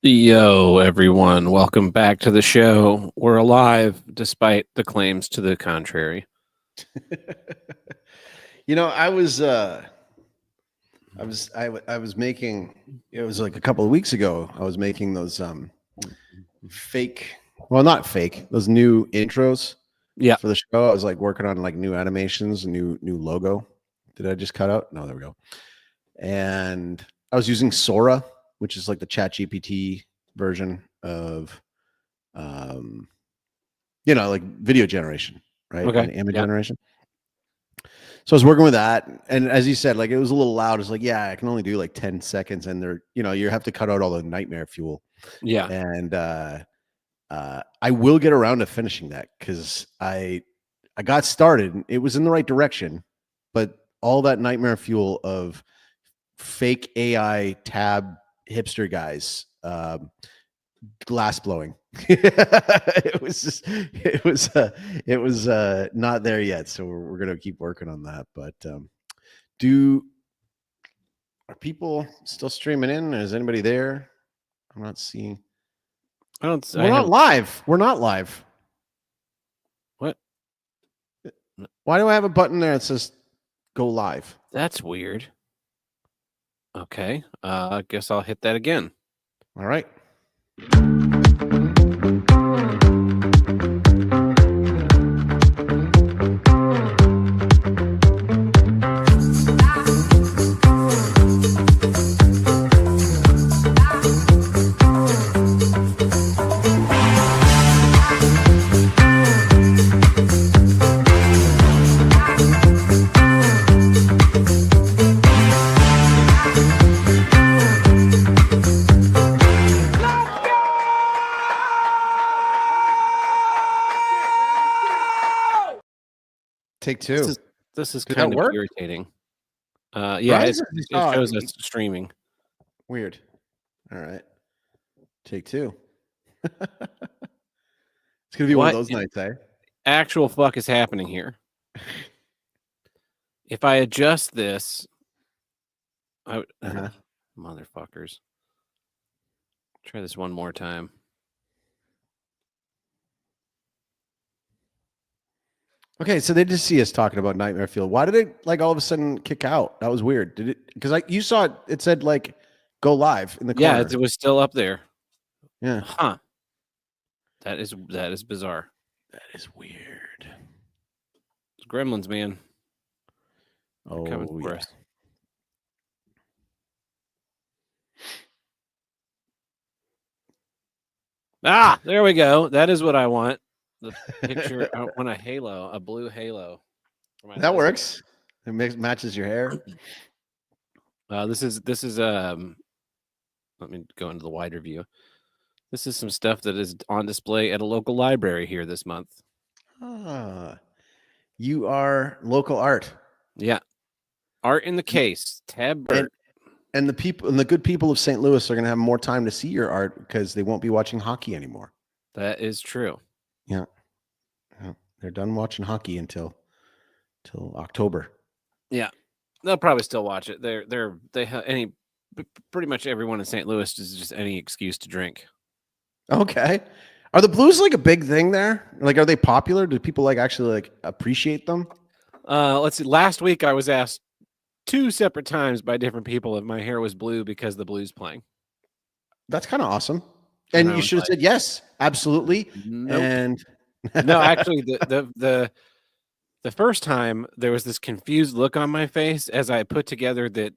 Yo, everyone. Welcome back to the show. We're alive despite the claims to the contrary. I was making it was like a couple of weeks ago. I was making those fake, well, not fake, those new intros Yeah. for the show. I was like working on like new animations, new logo. Did I just cut out? No, there we go. And I was using Sora, which is like the Chat GPT version of like video generation, right? Okay. And image Yeah. generation. So I was working with that, and as you said, like it was a little loud. It's like, yeah, I can only do like 10 seconds, and you have to cut out all the nightmare fuel. Yeah. And I will get around to finishing that because I got started. And it was in the right direction, but all that nightmare fuel of fake AI tab hipster guys, glass blowing. It was not there yet, so we're gonna keep working on that. But are people still streaming in? Is anybody there? I'm not seeing. We're not live. We're not live. What? Why do I have a button there that says go live? That's weird. Okay. I guess I'll hit that again. All right. Take two. This is kind of irritating. Yeah, it shows us streaming. Weird. All right. Take two. It's gonna be one of those nights, eh? Actual fuck is happening here. If I adjust this, motherfuckers. Try this one more time. Okay, so they just see us talking about Nightmare Fuel. Why did it like all of a sudden kick out? That was weird. Did it? Because you saw it. It said like go live in the corner. Yeah, it was still up there. Yeah. Huh. That is bizarre. That is weird. It's Gremlins, man. Oh, coming for us. Ah, there we go. That is what I want. The picture. I want a halo, a blue halo. That works. It matches your hair. This is let me go into the wider view. This is some stuff that is on display at a local library here this month. You are local art. Yeah. Art in the case. Tab Burt. And the people and the good people of St. Louis are going to have more time to see your art because they won't be watching hockey anymore. That is true. Yeah. They're done watching hockey until October. Yeah. They'll probably still watch it. Pretty much everyone in St. Louis is just any excuse to drink. Okay. Are the Blues like a big thing there? Like, are they popular? Do people actually appreciate them? Let's see. Last week I was asked 2 separate times by different people if my hair was blue because the Blues playing. That's kind of awesome. And you should have said yes, absolutely. Nope. And no, actually, the first time there was this confused look on my face as I put together that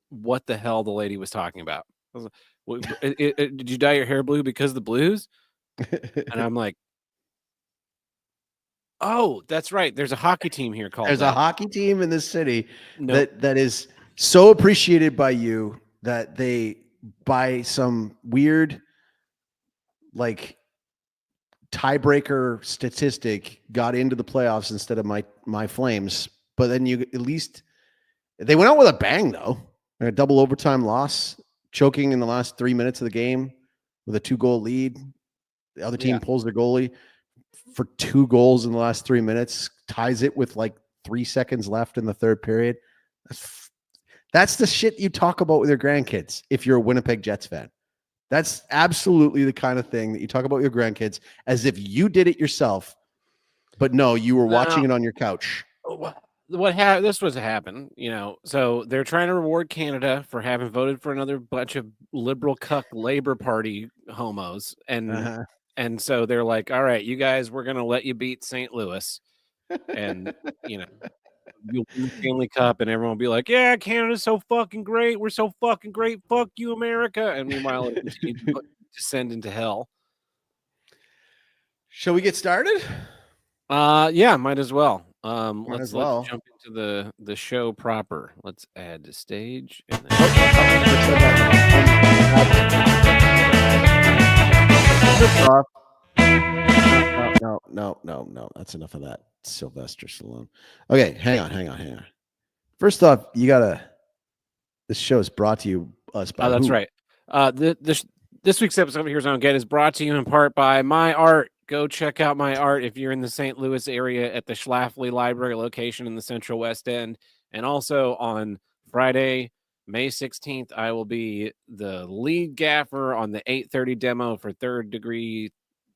what the hell the lady was talking about. I was like, did you dye your hair blue because of the Blues? And I'm like, oh, that's right. There's a hockey team here called. There's a hockey team in this city that is so appreciated by you that they, by some weird tiebreaker statistic, got into the playoffs instead of my Flames. But then they went out with a bang though. A double overtime loss, choking in the last 3 minutes of the game with a 2-goal lead. The other team pulls their goalie for 2 goals in the last 3 minutes, ties it with 3 seconds left in the third period. That's the shit you talk about with your grandkids if you're a Winnipeg Jets fan. That's absolutely the kind of thing that you talk about your grandkids as if you did it yourself, but no, you were watching it on your couch. This was happened, so they're trying to reward Canada for having voted for another bunch of liberal cuck Labor Party homos, and so they're like, all right, you guys, we're gonna let you beat St. Louis, and you'll win the Stanley Cup, and everyone will be like, yeah, Canada's so fucking great, we're so fucking great, fuck you, America. And meanwhile, it continued to descend into hell. Shall we get started? Yeah, might as well. Let's jump into the show proper. Let's add to stage. And then... No. That's enough of that. Sylvester Stallone. Okay, hang on. First off, this show is brought to us by. Oh, that's right. This week's episode of Here's What I Don't Get is brought to you in part by My Art. Go check out My Art if you're in the St. Louis area at the Schlafly Library location in the Central West End. And also on Friday, May 16th, I will be the lead gaffer on the 8:30 demo for Third Degree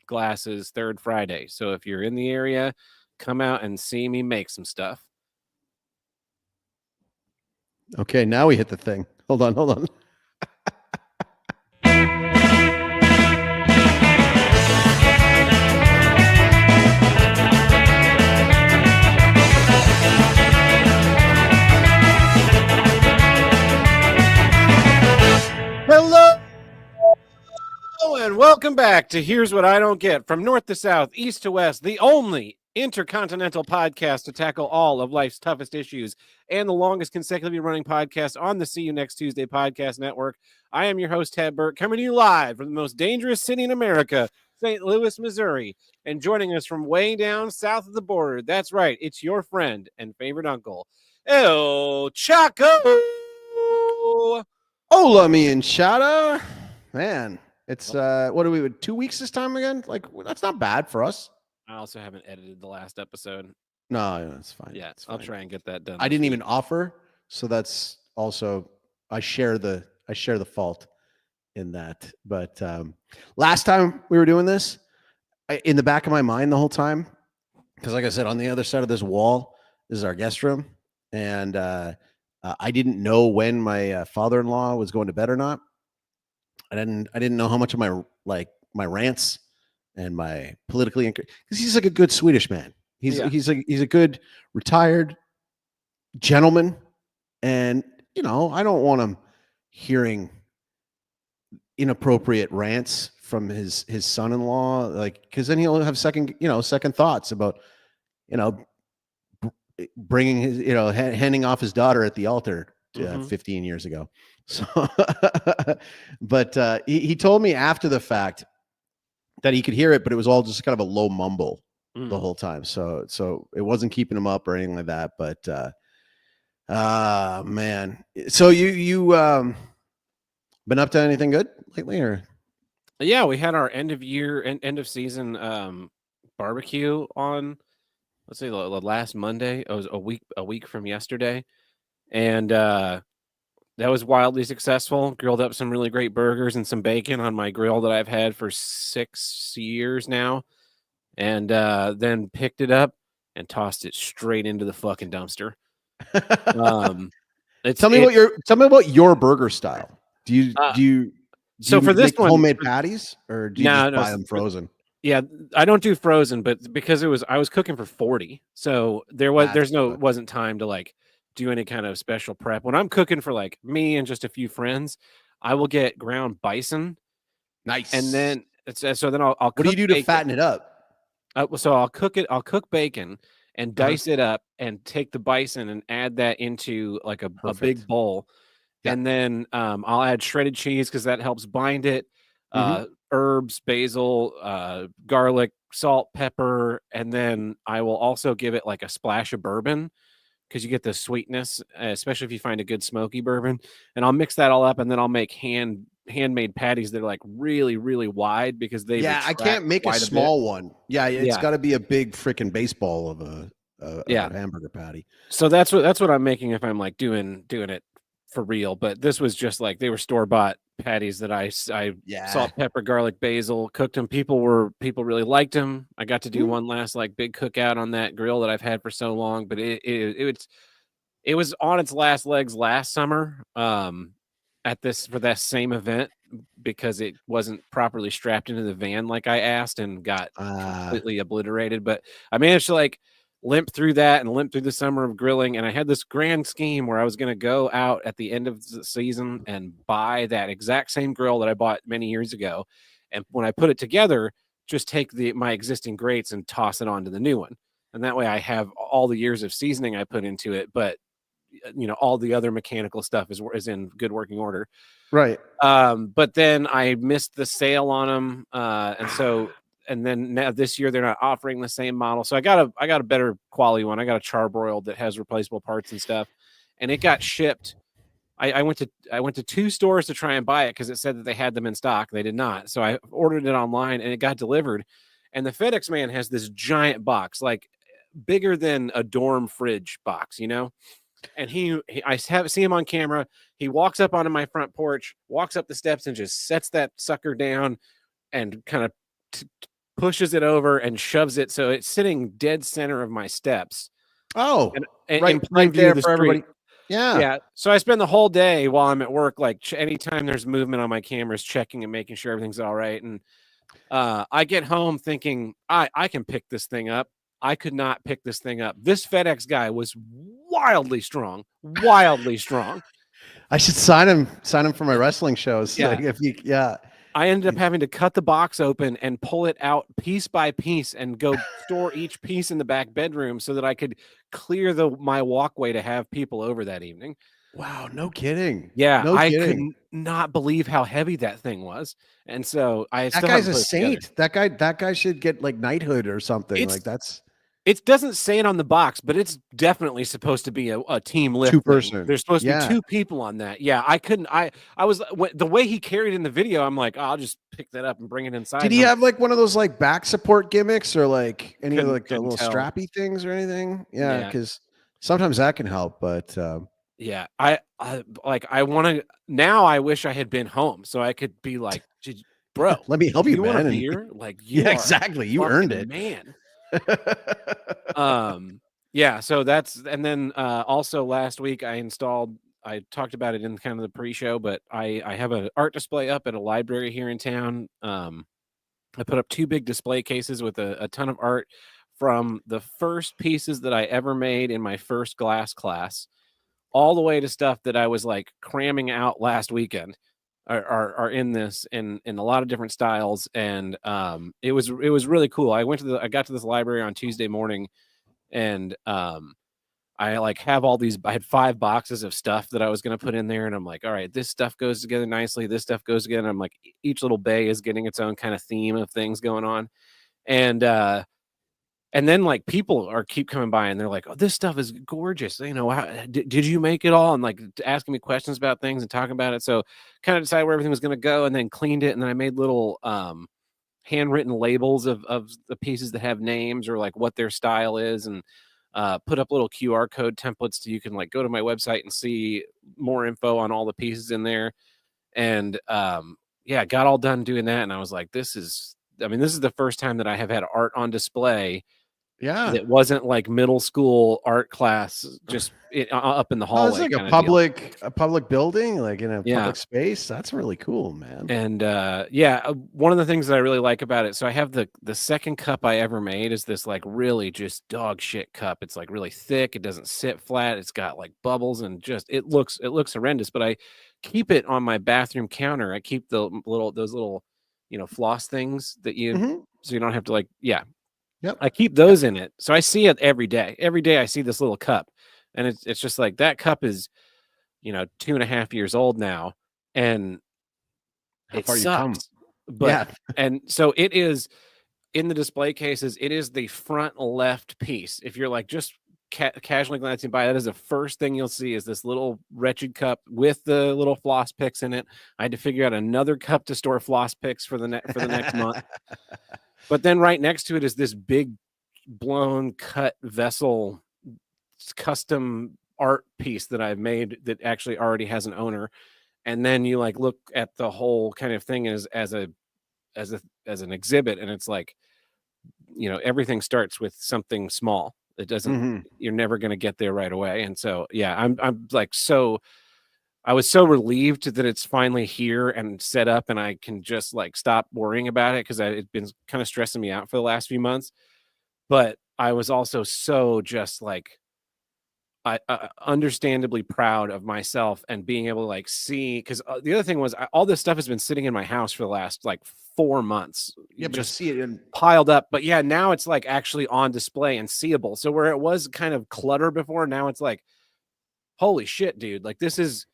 Glasses Third Friday. So if you're in the area, come out and see me make some stuff. Okay, now we hit the thing. Hold on. Hello and welcome back to Here's What I Don't Get. From north to south, east to west, the only intercontinental podcast to tackle all of life's toughest issues and the longest consecutively running podcast on the See You Next Tuesday podcast network. I am your host, Ted Burt, coming to you live from the most dangerous city in America, St. Louis, Missouri. And joining us from way down south of the border, that's right, it's your friend and favorite uncle, El Chaco. Hola, mi enchilada. Man, it's what are we with 2 weeks this time again? Like, that's not bad for us. I also haven't edited the last episode. No, that's fine. Yeah, I'll try and get that done. I didn't even offer, so that's also I share the fault in that. But last time we were doing this, in the back of my mind the whole time, because like I said, on the other side of this wall is our guest room, and I didn't know when my father-in-law was going to bed or not. I didn't know how much of my rants and my politically, because he's like a good Swedish man. He's a good retired gentleman, and I don't want him hearing inappropriate rants from his son-in-law, like, because then he'll have second thoughts about bringing his handing off his daughter at the altar 15 years ago. So but he told me after the fact that he could hear it, but it was all just kind of a low mumble the whole time. So it wasn't keeping him up or anything like that. But man, so you been up to anything good lately, or? Yeah, we had our end of year and end of season barbecue on, let's say, the last Monday. It was a week from yesterday, and that was wildly successful. Grilled up some really great burgers and some bacon on my grill that I've had for 6 years now, and then picked it up and tossed it straight into the fucking dumpster. Tell me about your burger style. Do you for this one, homemade patties, or do you just buy them frozen? Yeah, I don't do frozen, but because I was cooking for 40, so wasn't time to like do any kind of special prep. When I'm cooking for like me and just a few friends, I will get ground bison. Nice. And then I'll what do you do to fatten it up? So I'll cook bacon and dice it up and take the bison and add that into like a big bowl. Yeah. And then I'll add shredded cheese because that helps bind it. Herbs, basil, garlic, salt, pepper, and then I will also give it like a splash of bourbon because you get the sweetness, especially if you find a good smoky bourbon. And I'll mix that all up, and then I'll make handmade patties that are like really, really wide because they I can't make a small one. Yeah, it's got to be a big freaking baseball of a hamburger patty. So that's what I'm making if I'm like doing it for real, but this was just like they were store-bought patties that I Yeah. salt, pepper, garlic, basil, cooked them. People really liked them. I got to do one last like big cookout on that grill that I've had for so long, but it was on its last legs last summer for that same event because it wasn't properly strapped into the van like I asked and got completely obliterated. But I managed to like limp through that and limp through the summer of grilling. And I had this grand scheme where I was going to go out at the end of the season and buy that exact same grill that I bought many years ago. And when I put it together, just take my existing grates and toss it onto the new one. And that way I have all the years of seasoning I put into it, but all the other mechanical stuff is in good working order. Right. But then I missed the sale on them. And then now this year they're not offering the same model. So I got a better quality one. I got a charbroiled that has replaceable parts and stuff, and it got shipped. I went to 2 stores to try and buy it because it said that they had them in stock. They did not. So I ordered it online and it got delivered. And the FedEx man has this giant box, like bigger than a dorm fridge box, And I see him on camera. He walks up onto my front porch, walks up the steps, and just sets that sucker down, and kind of pushes it over and shoves it so it's sitting dead center of my steps. Oh, and right there for everybody. Yeah. So I spend the whole day while I'm at work, like anytime there's movement on my cameras, checking and making sure everything's all right. And I get home thinking I can pick this thing up. I could not pick this thing up. This FedEx guy was wildly strong. I should sign him for my wrestling shows. Yeah. Like I ended up having to cut the box open and pull it out piece by piece and go store each piece in the back bedroom so that I could clear my walkway to have people over that evening. Wow, no kidding. Yeah, no I kidding. could not believe how heavy that thing was. And so that guy's a saint. That guy should get like knighthood or something. It doesn't say it on the box, but it's definitely supposed to be a team lift. 2-person. There's supposed to be 2 people on that. Yeah, I couldn't. I was the way he carried in the video. I'm like, I'll just pick that up and bring it inside. Did he have like one of those like back support gimmicks or like any of like the little strappy things or anything? Yeah, because sometimes that can help. But yeah, I want to now. I wish I had been home so I could be like, bro, let me help you, man. Want a beer? Like, exactly. You earned it, man. Yeah, so and then also last week I talked about it in kind of the pre-show, but I have an art display up at a library here in town. I put up 2 big display cases with a ton of art from the first pieces that I ever made in my first glass class all the way to stuff that I was like cramming out last weekend. Are in this in a lot of different styles, and it was really cool. I got to this library on Tuesday morning, and I like have all these. I had 5 boxes of stuff that I was going to put in there, and I'm like, all right, this stuff goes together nicely. This stuff goes together. I'm like, each little bay is getting its own kind of theme of things going on, and then like people keep coming by and they're like, oh, this stuff is gorgeous. Did you make it all? And like asking me questions about things and talking about it. So kind of decided where everything was going to go and then cleaned it. And then I made little handwritten labels of the pieces that have names or like what their style is, and put up little QR code templates so you can like go to my website and see more info on all the pieces in there. And got all done doing that. And I was like, this is the first time that I have had art on display. Yeah, it wasn't like middle school art class just up in the hallway. It's like a public building, like in a public space. That's really cool, man. And one of the things that I really like about it. So I have the second cup I ever made is this like really just dog shit cup. It's like really thick. It doesn't sit flat. It's got like bubbles and just it looks horrendous. But I keep it on my bathroom counter. I keep those little floss things that so you don't have to like Yep. I keep those in it. So I see it every day. Every day I see this little cup. And it's just like that cup is, 2.5 years old now. And how far sucks. You come. But and so it is in the display cases, it is the front left piece. If you're like just casually glancing by, that is the first thing you'll see is this little wretched cup with the little floss picks in it. I had to figure out another cup to store floss picks for the next month. But then right next to it is this big blown cut vessel, custom art piece that I've made that actually already has an owner. And then you like look at the whole kind of thing as an exhibit, and it's like, everything starts with something small. It doesn't, Mhm. you're never going to get there right away. And so, yeah, I'm like, I was so relieved that it's finally here and set up, and I can just like stop worrying about it, because it's been kind of stressing me out for the last few months. But I was also so just like, I understandably proud of myself and being able to like see, because the other thing was, all this stuff has been sitting in my house for the last like 4 months, Yeah, but to just see it in piled up. But yeah, now it's like actually on display and seeable. So where it was kind of clutter before, now it's like, holy shit, dude, like this is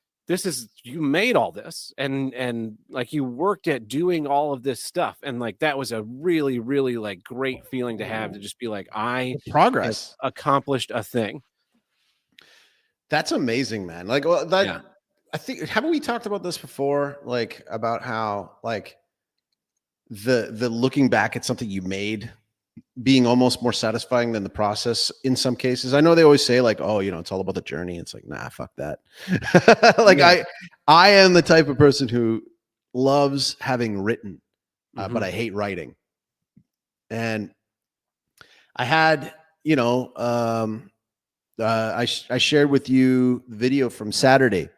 you made all this, and like you worked at doing all of this stuff, and like that was a really, really like great feeling to have, to just be like, I have progress. accomplished a thing. That's amazing, man. Like, well, that Yeah. I think, haven't we talked about this before? Like, about how like the looking back at something you made being almost more satisfying than the process in some cases. I know they always say like, oh, it's all about the journey. It's like, nah, fuck that. Like, Yeah. I am the type of person who loves having written, but Mhm. I hate writing. And I had, I shared with you the video from Saturday,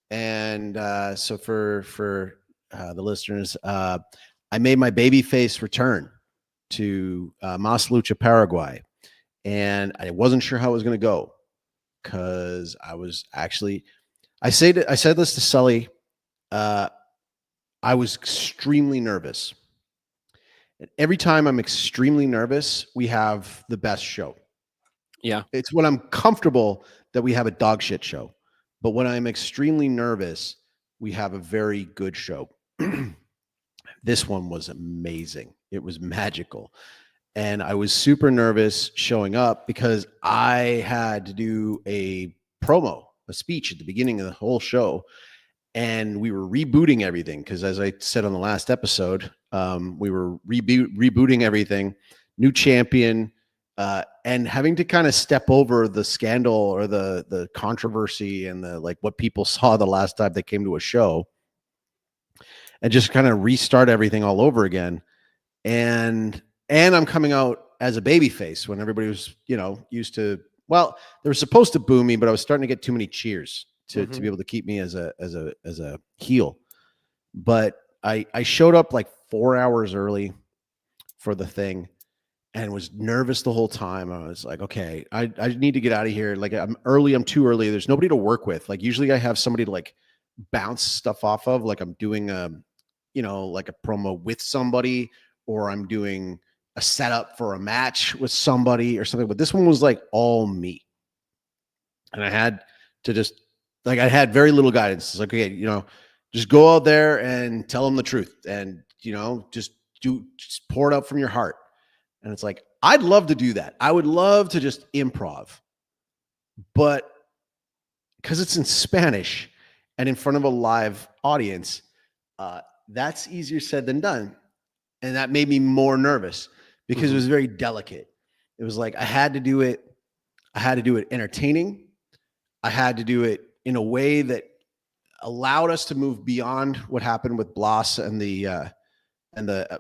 and so for the listeners, I made my baby face return to Mas Lucha, Paraguay, and I wasn't sure how it was going to go, because I was actually I said this to Sully. Uh, I was extremely nervous, and every time I'm extremely nervous, we have the best show. Yeah. It's when I'm comfortable that we have a dog shit show. But when I'm extremely nervous, we have a very good show. This one was amazing. It was magical. And I was super nervous showing up because I had to do a promo, a speech at the beginning of the whole show. And we were rebooting everything because, as I said on the last episode, we were rebooting everything, new champion, and having to kind of step over the scandal or the controversy and the like what people saw the last time they came to a show, and just kind of restart everything all over again. And I'm coming out as a baby face when everybody was, used to. Well, they were supposed to boo me, but I was starting to get too many cheers to be able to keep me as a heel. But I showed up like 4 hours early for the thing and was nervous the whole time. I was like, okay, I need to get out of here. Like, I'm early, I'm too early. There's nobody to work with. Like, usually I have somebody to like bounce stuff off of. Like, I'm doing like a promo with somebody, or I'm doing a setup for a match with somebody or something. But this one was like all me. And I had to just like, I had very little guidance. It's like, okay, just go out there and tell them the truth, and just pour it out from your heart. And it's like, I'd love to do that. I would love to just improv, but because it's in Spanish and in front of a live audience, that's easier said than done. And that made me more nervous because it was very delicate. It was like, I had to do it entertaining. I had to do it in a way that allowed us to move beyond what happened with Blas and the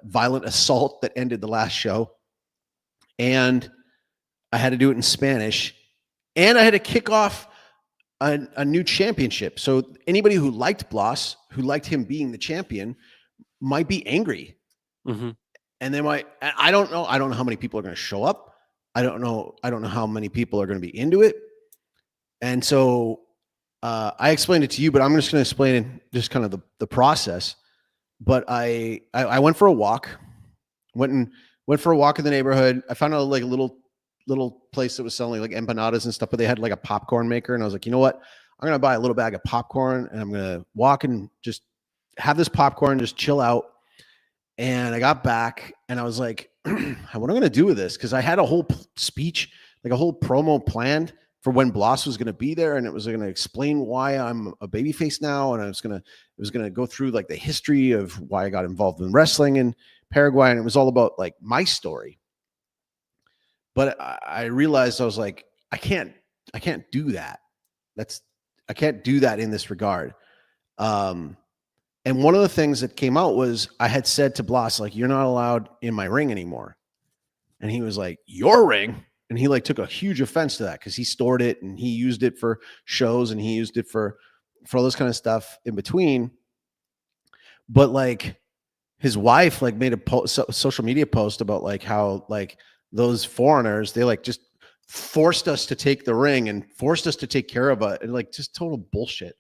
violent assault that ended the last show. And I had to do it in Spanish, and I had to kick off a new championship. So anybody who liked Blas, who liked him being the champion, might be angry. Mm-hmm. And they might, I don't know how many people are going to show up. I don't know how many people are going to be into it. And so I explained it to you, but I'm just going to explain just kind of the process. But I went for a walk, went for a walk in the neighborhood. I found out like a little place that was selling like empanadas and stuff, but they had like a popcorn maker. And I was like, you know what? I'm going to buy a little bag of popcorn, and I'm going to walk and just have this popcorn, just chill out. And I got back and I was like, what am I going to do with this? Because I had a whole speech, like a whole promo planned for when Blas was going to be there, and it was going to explain why I'm a babyface now, and it was going to go through like the history of why I got involved in wrestling in Paraguay, and it was all about like my story. But I realized, I was like, I can't do that. I can't do that in this regard. And one of the things that came out was I had said to Blas, like, you're not allowed in my ring anymore. And he was like, your ring? And he like took a huge offense to that because he stored it and he used it for shows and he used it for all this kind of stuff in between. But like his wife like made a social media post about like how like those foreigners, they like just forced us to take the ring and forced us to take care of it, and like just total bullshit.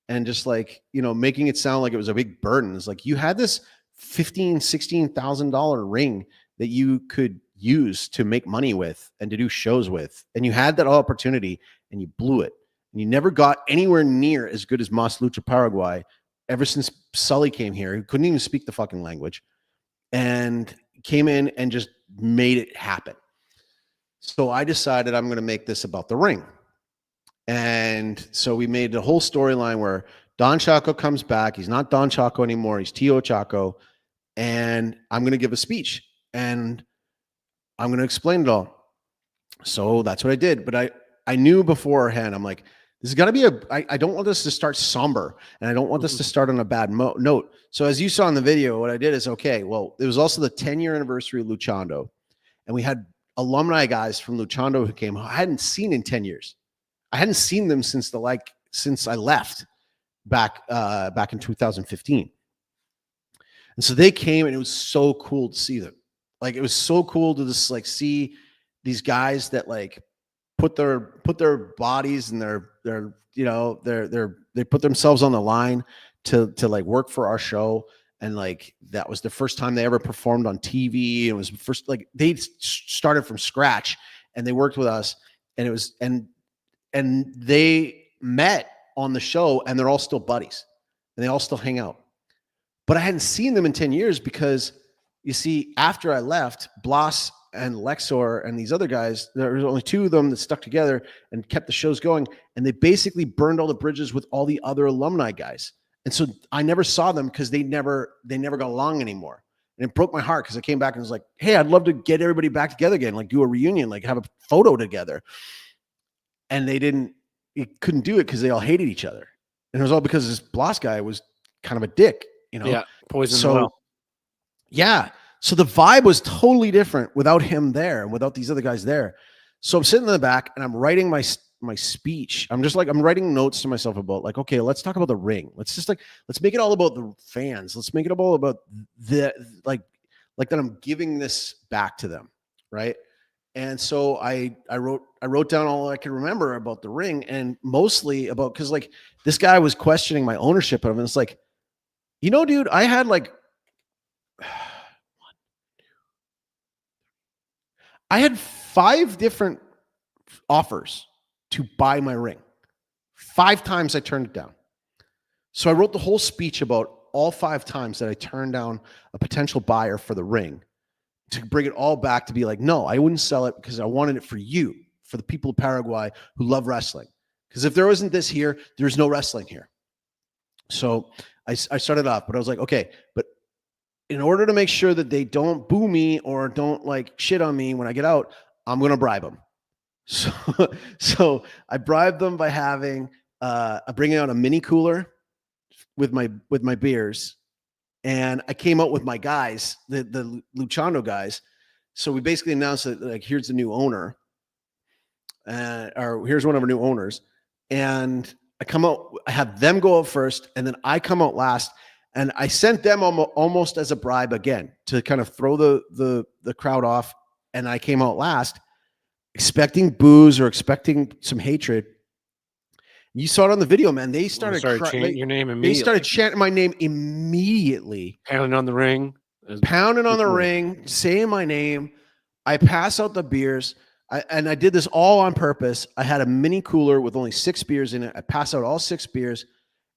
And just like, you know, making it sound like it was a big burden. It's like you had this $15,000-$16,000 ring that you could use to make money with and to do shows with, and you had that opportunity and you blew it, and you never got anywhere near as good as Mas Lucha Paraguay ever since Sully came here. He couldn't even speak the fucking language and came in and just made it happen. So I decided I'm going to make this about the ring. And so we made the whole storyline where Don Chaco comes back. He's not Don Chaco anymore. He's Tio Chaco. And I'm going to give a speech and I'm going to explain it all. So that's what I did. But I knew beforehand, I'm like, this is got to be I don't want this to start somber, and I don't want this to start on a bad note. So as you saw in the video, what I did is, okay, well, it was also the 10-year anniversary of Luchando. And we had alumni guys from Luchando who came, I hadn't seen in 10 years. I hadn't seen them since I left back in 2015. And so they came, and it was so cool to see them. Like, it was so cool to just like see these guys that like put their bodies and they put themselves on the line to like work for our show. And like, that was the first time they ever performed on TV. It was first, like, they started from scratch and they worked with us, and it was, and they met on the show, and they're all still buddies and they all still hang out. But I hadn't seen them in 10 years because, you see, after I left, Blas and Lexor and these other guys, there was only two of them that stuck together and kept the shows going. And they basically burned all the bridges with all the other alumni guys. And so I never saw them because they never got along anymore. And it broke my heart because I came back and was like, hey, I'd love to get everybody back together again, like do a reunion, like have a photo together. And they couldn't do it because they all hated each other. And it was all because this Blas guy was kind of a dick, you know? Yeah, poison. So, yeah. So the vibe was totally different without him there and without these other guys there. So I'm sitting in the back and I'm writing my speech. I'm writing notes to myself about like, okay, let's talk about the ring. Let's make it all about the fans. Let's make it all about the, like that I'm giving this back to them. Right. And so I wrote down all I could remember about the ring, and mostly about, cause like this guy was questioning my ownership of it. And it's like, you know, dude, I had like, I had 5 different offers to buy my ring. 5 times I turned it down. So I wrote the whole speech about all 5 times that I turned down a potential buyer for the ring, to bring it all back to be like, no, I wouldn't sell it because I wanted it for you, for the people of Paraguay who love wrestling. Because if there wasn't this here, there's no wrestling here. So I started off, but I was like, okay, but in order to make sure that they don't boo me or don't like shit on me when I get out, I'm going to bribe them. So I bribed them by having, bringing out a mini cooler with my beers. And I came out with my guys, the Luchando guys. So we basically announced that, like, here's the new owner, or here's one of our new owners. And I come out, I have them go out first, and then I come out last. And I sent them almost as a bribe again to kind of throw the crowd off. And I came out last, expecting boos or expecting some hatred. You saw it on the video, man. They started chanting your name immediately. They started chanting my name immediately. Pounding on the ring. Pounding on the ring, saying my name. I pass out the beers. And I did this all on purpose. I had a mini cooler with only 6 beers in it. I passed out all 6 beers.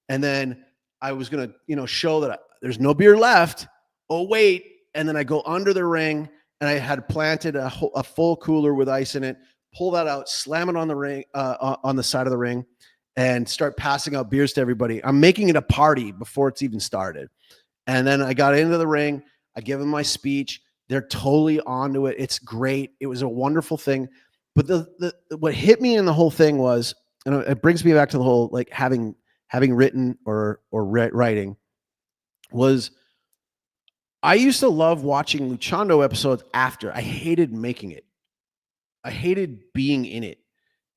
And then I was going to, show that there's no beer left. Oh, wait. And then I go under the ring, and I had planted a full cooler with ice in it, pull that out, slam it on the ring, on the side of the ring, and start passing out beers to everybody. I'm making it a party before it's even started. And then I got into the ring. I give them my speech. They're totally onto it. It's great. It was a wonderful thing. But what hit me in the whole thing was and it brings me back to the whole like having written or writing was I used to love watching Luchando episodes after. I hated making it. I hated being in it.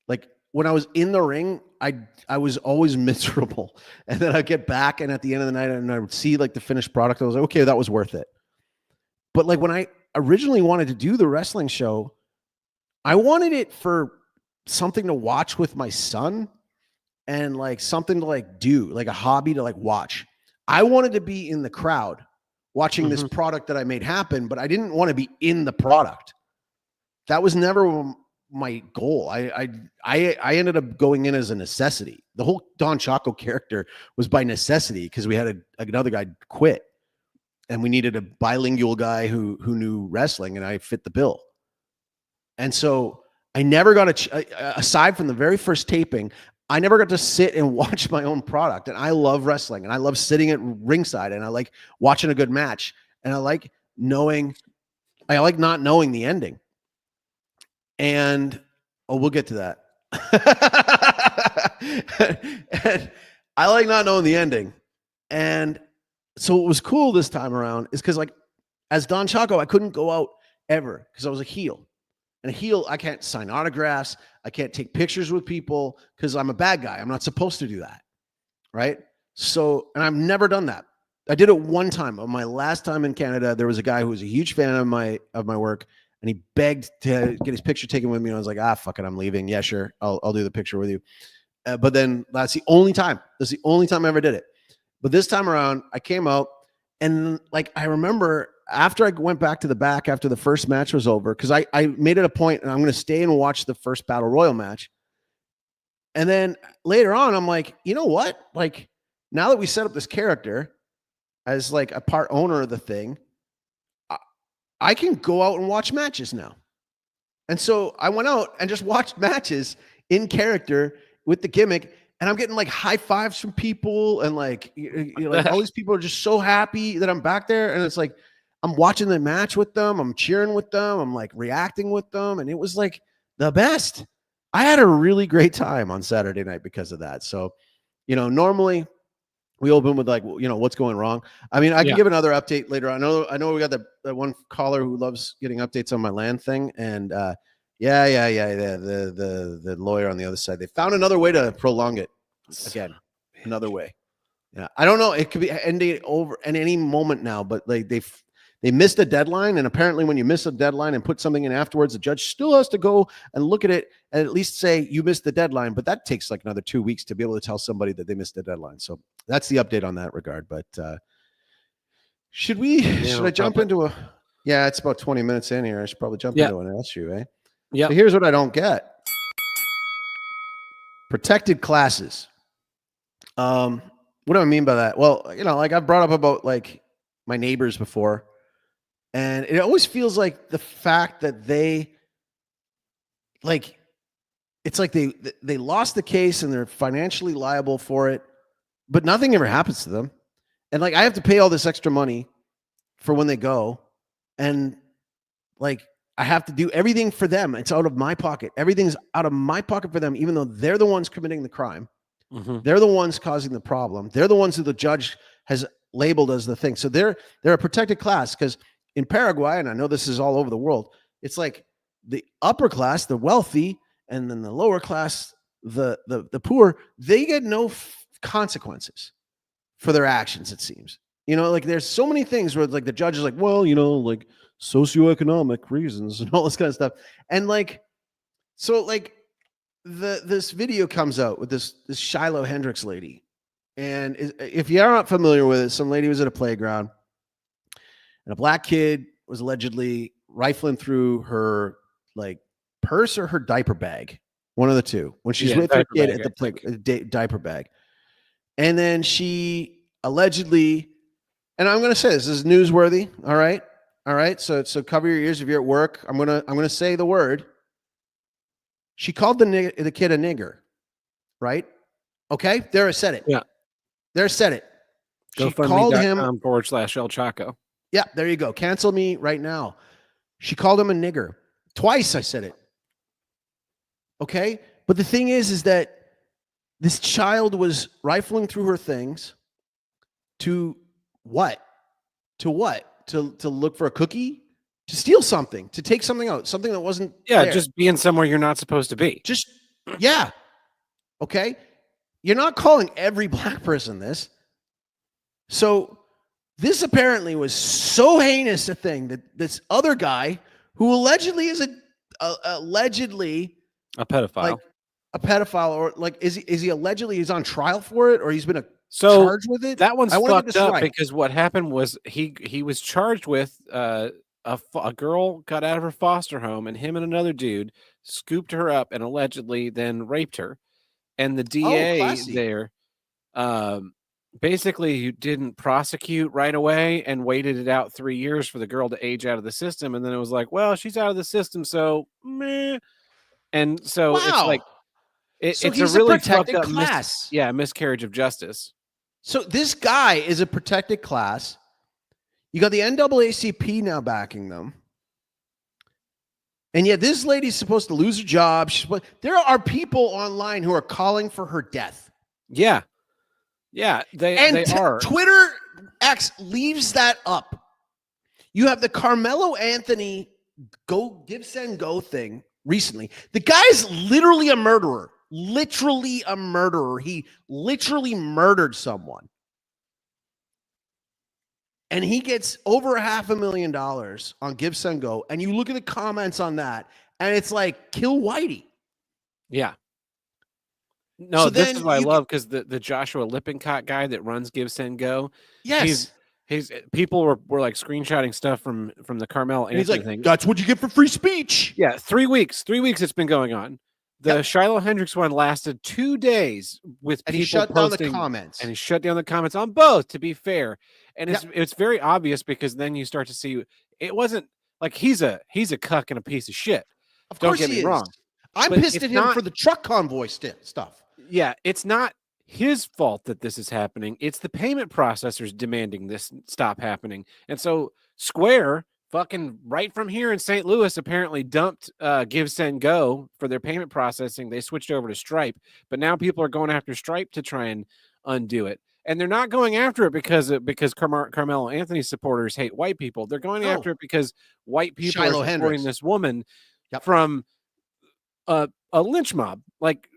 Like when I was in the ring, I was always miserable. And then I'd get back and at the end of the night and I would see like the finished product. I was like, okay, that was worth it. But like when I originally wanted to do the wrestling show, I wanted it for something to watch with my son and like something to like do, like a hobby to like watch. I wanted to be in the crowd watching this product that I made happen, but I didn't want to be in the product. That was never my goal. I ended up going in as a necessity. The whole Don Chaco character was by necessity because we had another guy quit and we needed a bilingual guy who knew wrestling, and I fit the bill. And so I never got aside from the very first taping, I never got to sit and watch my own product. And I love wrestling and I love sitting at ringside and I like watching a good match. And I like not knowing the ending. And we'll get to that. And I like not knowing the ending. And so what was cool this time around is because like as Don Chaco, I couldn't go out ever because I was a heel. And a heel, I can't sign autographs. I can't take pictures with people because I'm a bad guy. I'm not supposed to do that. Right. So, and I've never done that. I did it one time. On my last time in Canada, there was a guy who was a huge fan of my work, and he begged to get his picture taken with me. And I was like, fuck it, I'm leaving. Yeah, sure. I'll do the picture with you. But then that's the only time. That's the only time I ever did it. But this time around, I came out and like I remember after I went back to the back after the first match was over, because I made it a point and I'm going to stay and watch the first Battle Royal match. And then later on, I'm like, you know what? Like now that we set up this character as like a part owner of the thing, I can go out and watch matches now. And so I went out and just watched matches in character with the gimmick. And I'm getting like high fives from people. And like, like all these people are just so happy that I'm back there. And it's like, I'm watching the match with them. I'm cheering with them. I'm like reacting with them. And it was like the best. I had a really great time on Saturday night because of that. So, normally we open with like, what's going wrong. I mean, I can give another update later. I know we got the one caller who loves getting updates on my land thing. And the lawyer on the other side, they found another way to prolong it again. Another way. Yeah. I don't know. It could be ending over at any moment now, but like they missed a deadline. And apparently when you miss a deadline and put something in afterwards, the judge still has to go and look at it and at least say you missed the deadline. But that takes like another 2 weeks to be able to tell somebody that they missed the deadline. So that's the update on that regard. But should I jump into yeah, it's about 20 minutes in here. I should probably jump into an issue, eh? Yeah. So here's what I don't get. Protected classes. What do I mean by that? Well, like I've brought up about like my neighbors before. And it always feels like the fact that they like, it's like they lost the case and they're financially liable for it, but nothing ever happens to them. And like, I have to pay all this extra money for when they go. And like, I have to do everything for them. It's out of my pocket. Everything's out of my pocket for them, even though they're the ones committing the crime. Mm-hmm. They're the ones causing the problem. They're the ones who the judge has labeled as the thing. So they're a protected class because in Paraguay, and I know this is all over the world, it's like the upper class, the wealthy, and then the lower class, the poor, they get no consequences for their actions, it seems. Like there's so many things where like the judge is like, well, like socioeconomic reasons and all this kind of stuff. And like, so like this video comes out with this Shiloh Hendricks lady. And if you're not familiar with it, some lady was at a playground and a black kid was allegedly rifling through her like purse or her diaper bag, one of the two, when she's with her kid at the diaper bag. And then she allegedly, and I'm going to say this is newsworthy. All right. So cover your ears if you're at work. I'm going to say the word. She called the kid a nigger, right? Okay. There I said it. Yeah. There said it. She called him /El Chaco. Yeah, there you go. Cancel me right now. She called him a nigger. Twice I said it. Okay? But the thing is that This child was rifling through her things to what? To what? To look for a cookie? To steal something? To take something out? Something that wasn't there. just being somewhere you're not supposed to be. Just yeah. Okay. You're not calling every black person this. So this apparently was so heinous a thing that this other guy who allegedly is allegedly A pedophile. like a pedophile, or like is he allegedly he's on trial for it, or he's been so charged with it? that one's I wanna get fucked this up right. because what happened was he was charged with a girl got out of her foster home, and him and another dude scooped her up and allegedly then raped her. And the DA classy. there basically didn't prosecute right away and waited it out 3 years for the girl to age out of the system. And then it was like, well, she's out of the system, so meh. And so it's like Wow. it's a he's a really protected fucked up class. miscarriage of justice. So this guy is a protected class. You got the NAACP now backing them. And yet this lady's supposed to lose her job. There are people online who are calling for her death. Yeah. Yeah, they are. Twitter X leaves that up. You have the Carmelo Anthony Give Send Go thing recently. The guy's literally a murderer. Literally a murderer. He literally murdered someone. And he gets over $500,000 on Give Send Go. And you look at the comments on that, and it's like, kill Whitey. Yeah. No, So this then is what I you love, because the Joshua Lippincott guy that runs Give Send Go, Yes. he's people were like screenshotting stuff from the Carmel And he's Anthony like, thing. that's what you get for free speech. Yeah, 3 weeks. 3 weeks it's been going on. The Shiloh Hendricks one lasted 2 days with And people he shut posting, down the comments. and he shut down the comments on both, to be fair. And it's very obvious, because then you start to see it wasn't like he's a cuck and a piece of shit. Of Don't course get he me is. wrong. I'm But pissed it's at him not- for the truck convoy stuff. Yeah, it's not his fault that this is happening. It's the payment processors demanding this stop happening. And so Square, fucking right from here in St. Louis, apparently dumped Give Send Go for their payment processing. They switched over to Stripe, but now people are going after Stripe to try and undo it. And they're not going after it because Carmelo Anthony supporters hate white people. They're going after it because white people Shiloh are supporting Hendricks. this woman from a lynch mob. Like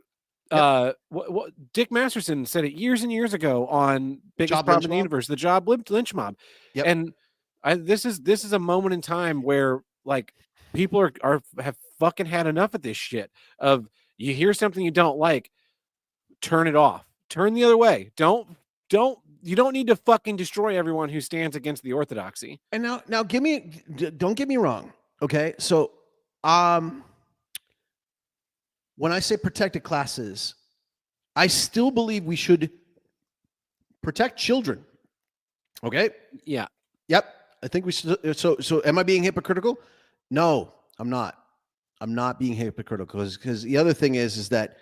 what Dick Masterson said it years and years ago on Biggest Problem in the Universe, the Job Lynch Mob. And this is a moment in time where like people have fucking had enough of this shit. Of you hear something you don't like, turn it off, turn the other way. You don't need to fucking destroy everyone who stands against the orthodoxy. And now don't get me wrong. Okay. So, when I say protected classes, I still believe we should protect children. Okay. Yeah. Yep. I think we should. So am I being hypocritical? No, I'm not. I'm not being hypocritical, because the other thing is that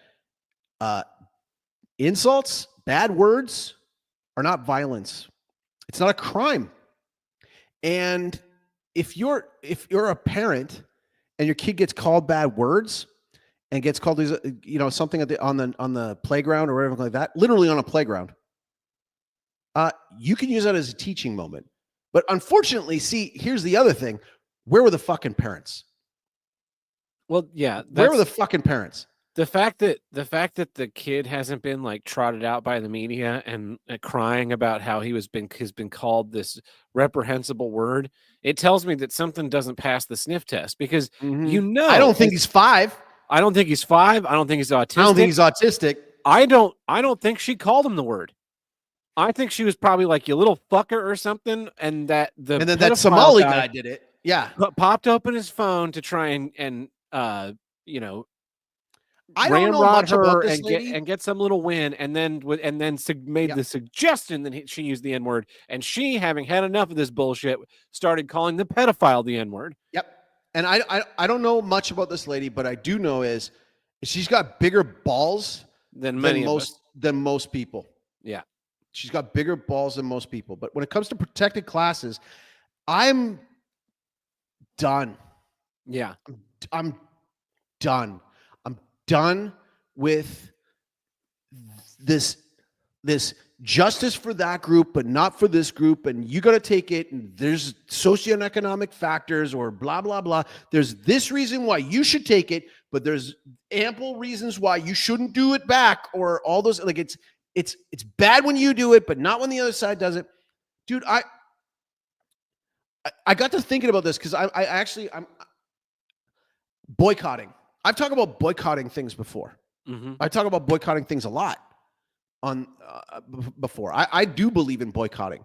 insults, bad words are not violence. It's not a crime. And if you're a parent and your kid gets called bad words and gets called these, something on the playground or whatever like that, literally on a playground, you can use that as a teaching moment. But unfortunately, see, here's the other thing: where were the fucking parents? Well, yeah, where were the fucking parents? The fact that the kid hasn't been like trotted out by the media and crying about how has been called this reprehensible word, it tells me that something doesn't pass the sniff test, because I don't think he's 5. I don't think he's 5. I don't think he's autistic. I don't think he's autistic. I don't think she called him the word. I think she was probably like, you little fucker or something, and then that Somali guy did it. Yeah, popped open his phone to try and I don't know much about this lady. and get some little win, and then made the suggestion that she used the N-word, and she, having had enough of this bullshit, started calling the pedophile the N-word. Yep. And I don't know much about this lady, but I do know is she's got bigger balls than most people. Yeah. She's got bigger balls than most people. But when it comes to protected classes, I'm done. Yeah. I'm done. I'm done with this justice for that group, but not for this group, and you got to take it. And there's socioeconomic factors or blah blah blah. There's this reason why you should take it, but there's ample reasons why you shouldn't do it back, or all those. Like it's bad when you do it, but not when the other side does it, dude. I got to thinking about this because I'm boycotting. I've talked about boycotting things before. Mm-hmm. I talk about boycotting things a lot on before. I do believe in boycotting.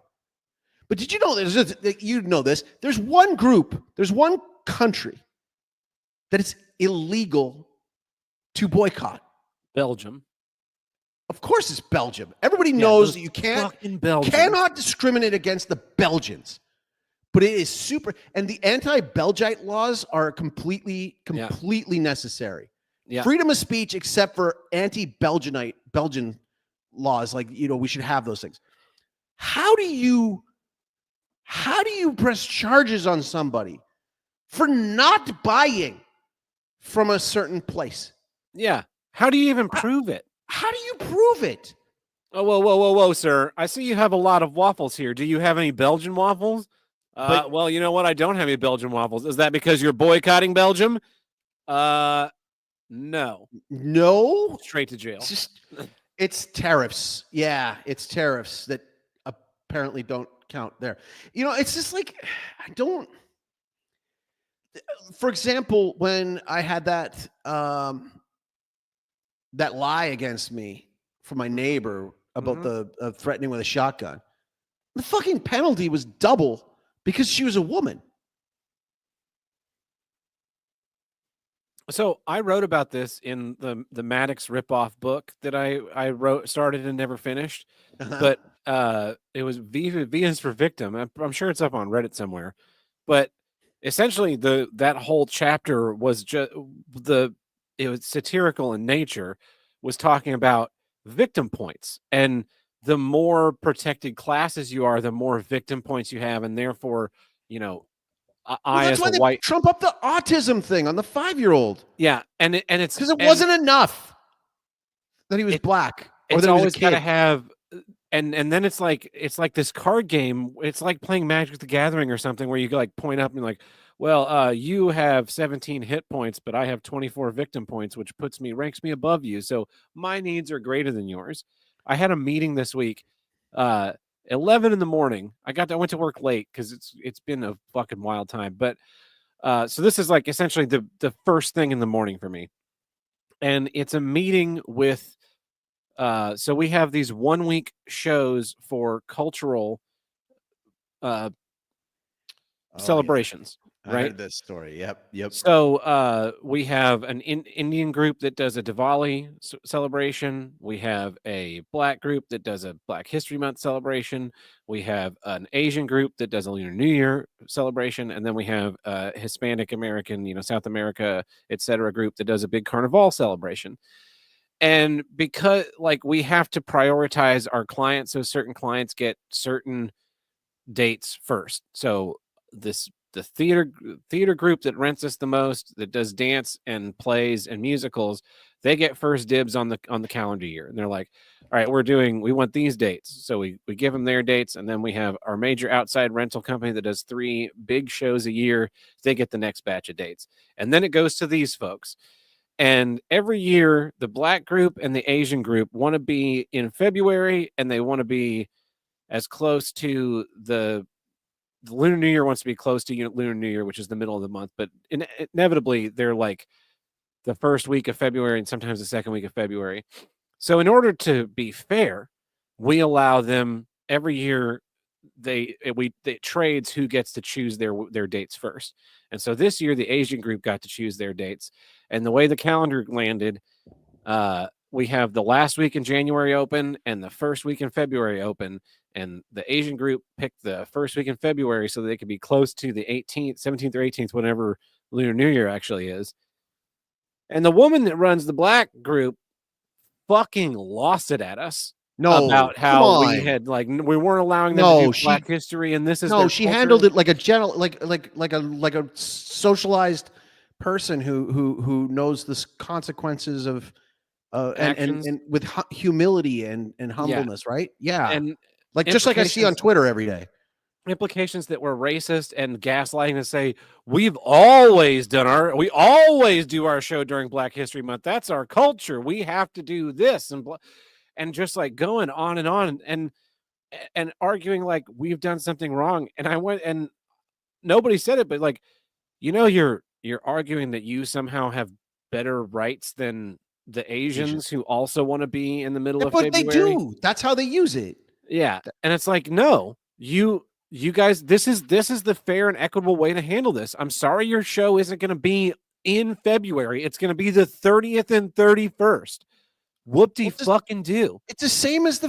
But did you know you know this? There's one group, there's one country that it's illegal to boycott. Belgium. Of course, it's Belgium. Everybody knows that you cannot discriminate against the Belgians. But it is super, and the anti-Belgite laws are completely necessary. Yeah. Freedom of speech, except for Belgian laws, like we should have those things. How do you press charges on somebody for not buying from a certain place? Yeah. How do you even prove it? How do you prove it? Oh, whoa, sir! I see you have a lot of waffles here. Do you have any Belgian waffles? Well, you know what? I don't have any Belgian waffles. Is that because you're boycotting Belgium? No. Straight to jail. It's tariffs. Yeah, it's tariffs that apparently don't count there. It's just like, I don't. For example, when I had that lie against me from my neighbor about the threatening with a shotgun, the fucking penalty was double. Because she was a woman. So I wrote about this in the Maddox ripoff book that I started and never finished. But it was V is for victim. I'm sure it's up on Reddit somewhere. But essentially that whole chapter was just it was satirical in nature, was talking about victim points, and the more protected classes you are, the more victim points you have, and therefore, that's why they trump up the autism thing on the 5-year-old. Yeah, and it's because it wasn't enough that he was black, or that he was a kid. Got to have, and then it's like this card game. It's like playing Magic the Gathering or something, where you like point up and like, well, you have 17 hit points, but I have 24 victim points, which ranks me above you. So my needs are greater than yours. I had a meeting this week, 11 in the morning. I went to work late because it's been a fucking wild time. But so this is like essentially the first thing in the morning for me, and it's a meeting with. So we have these 1-week shows for cultural celebrations. Yeah. I heard this story. Yep. So we have an Indian group that does a Diwali celebration. We have a Black group that does a Black History Month celebration. We have an Asian group that does a Lunar New Year celebration, and then we have a Hispanic American, South America, etc. group that does a big Carnival celebration. And because we have to prioritize our clients, so certain clients get certain dates first. So the theater group that rents us the most, that does dance and plays and musicals, they get first dibs on the calendar year. And they're like, all right, we want these dates. So we give them their dates. And then we have our major outside rental company that does 3 big shows a year. They get the next batch of dates. And then it goes to these folks. And every year, the Black group and the Asian group want to be in February, and they want to be as close to the Lunar New Year wants to be close to Lunar New Year, which is the middle of the month. But inevitably, they're like the first week of February and sometimes the second week of February. So in order to be fair, we allow them every year. It trades who gets to choose their dates first. And so this year, the Asian group got to choose their dates. And the way the calendar landed, we have the last week in January open and the first week in February open. And the Asian group picked the first week in February so they could be close to the 18th, 17th or 18th, whenever Lunar New Year actually is. And the woman that runs the Black group fucking lost it at us. About how we had we weren't allowing them to do Black history, and this is she handled it like a general, like a socialized person who knows the consequences of actions. and with humility and humbleness, right? Yeah, And like just like I see on Twitter every day. Implications that were racist and gaslighting to say we always do our show during Black History Month. That's our culture. We have to do this and just like going on and arguing like we've done something wrong. And I went and nobody said it, but like, you're arguing that you somehow have better rights than the Asians who also want to be in the middle of But they February. do. That's how they use it. Yeah. And it's like, no, you guys, this is the fair and equitable way to handle this. I'm sorry your show isn't going to be in February. It's going to be the 30th and 31st. Fucking do. It's the same as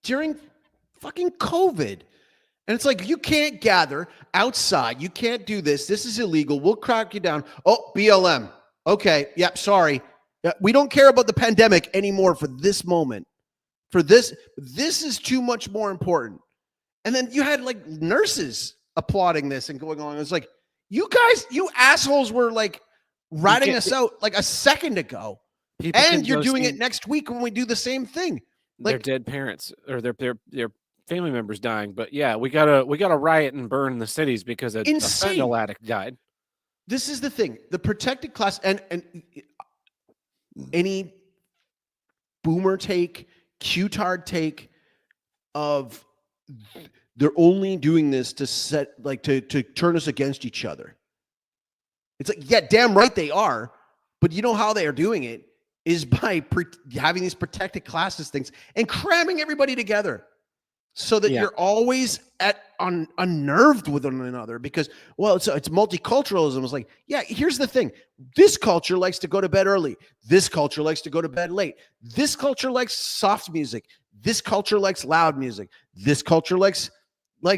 during fucking COVID. And it's like, you can't gather outside. You can't do this. This is illegal. We'll crack you down. Oh, BLM. Okay. Yep. Sorry. We don't care about the pandemic anymore for this moment. For this is too much more important. And then you had like nurses applauding this and going on. It was like, you guys, you assholes were like ratting us out like a second ago. And you're doing it next week when we do the same thing. Like, their dead parents or their family members dying. But yeah, we gotta riot and burn the cities because a fentanyl addict died. This is the thing. The protected class and any boomer take, Q-tard take of they're only doing this to to turn us against each other. It's like, yeah, damn right they are. But you know how they are doing it is by having these protected classes things and cramming everybody together so that you're always unnerved with one another because, well, it's multiculturalism. It's like, yeah, here's the thing. This culture likes to go to bed early. This culture likes to go to bed late. This culture likes soft music. This culture likes loud music. This culture likes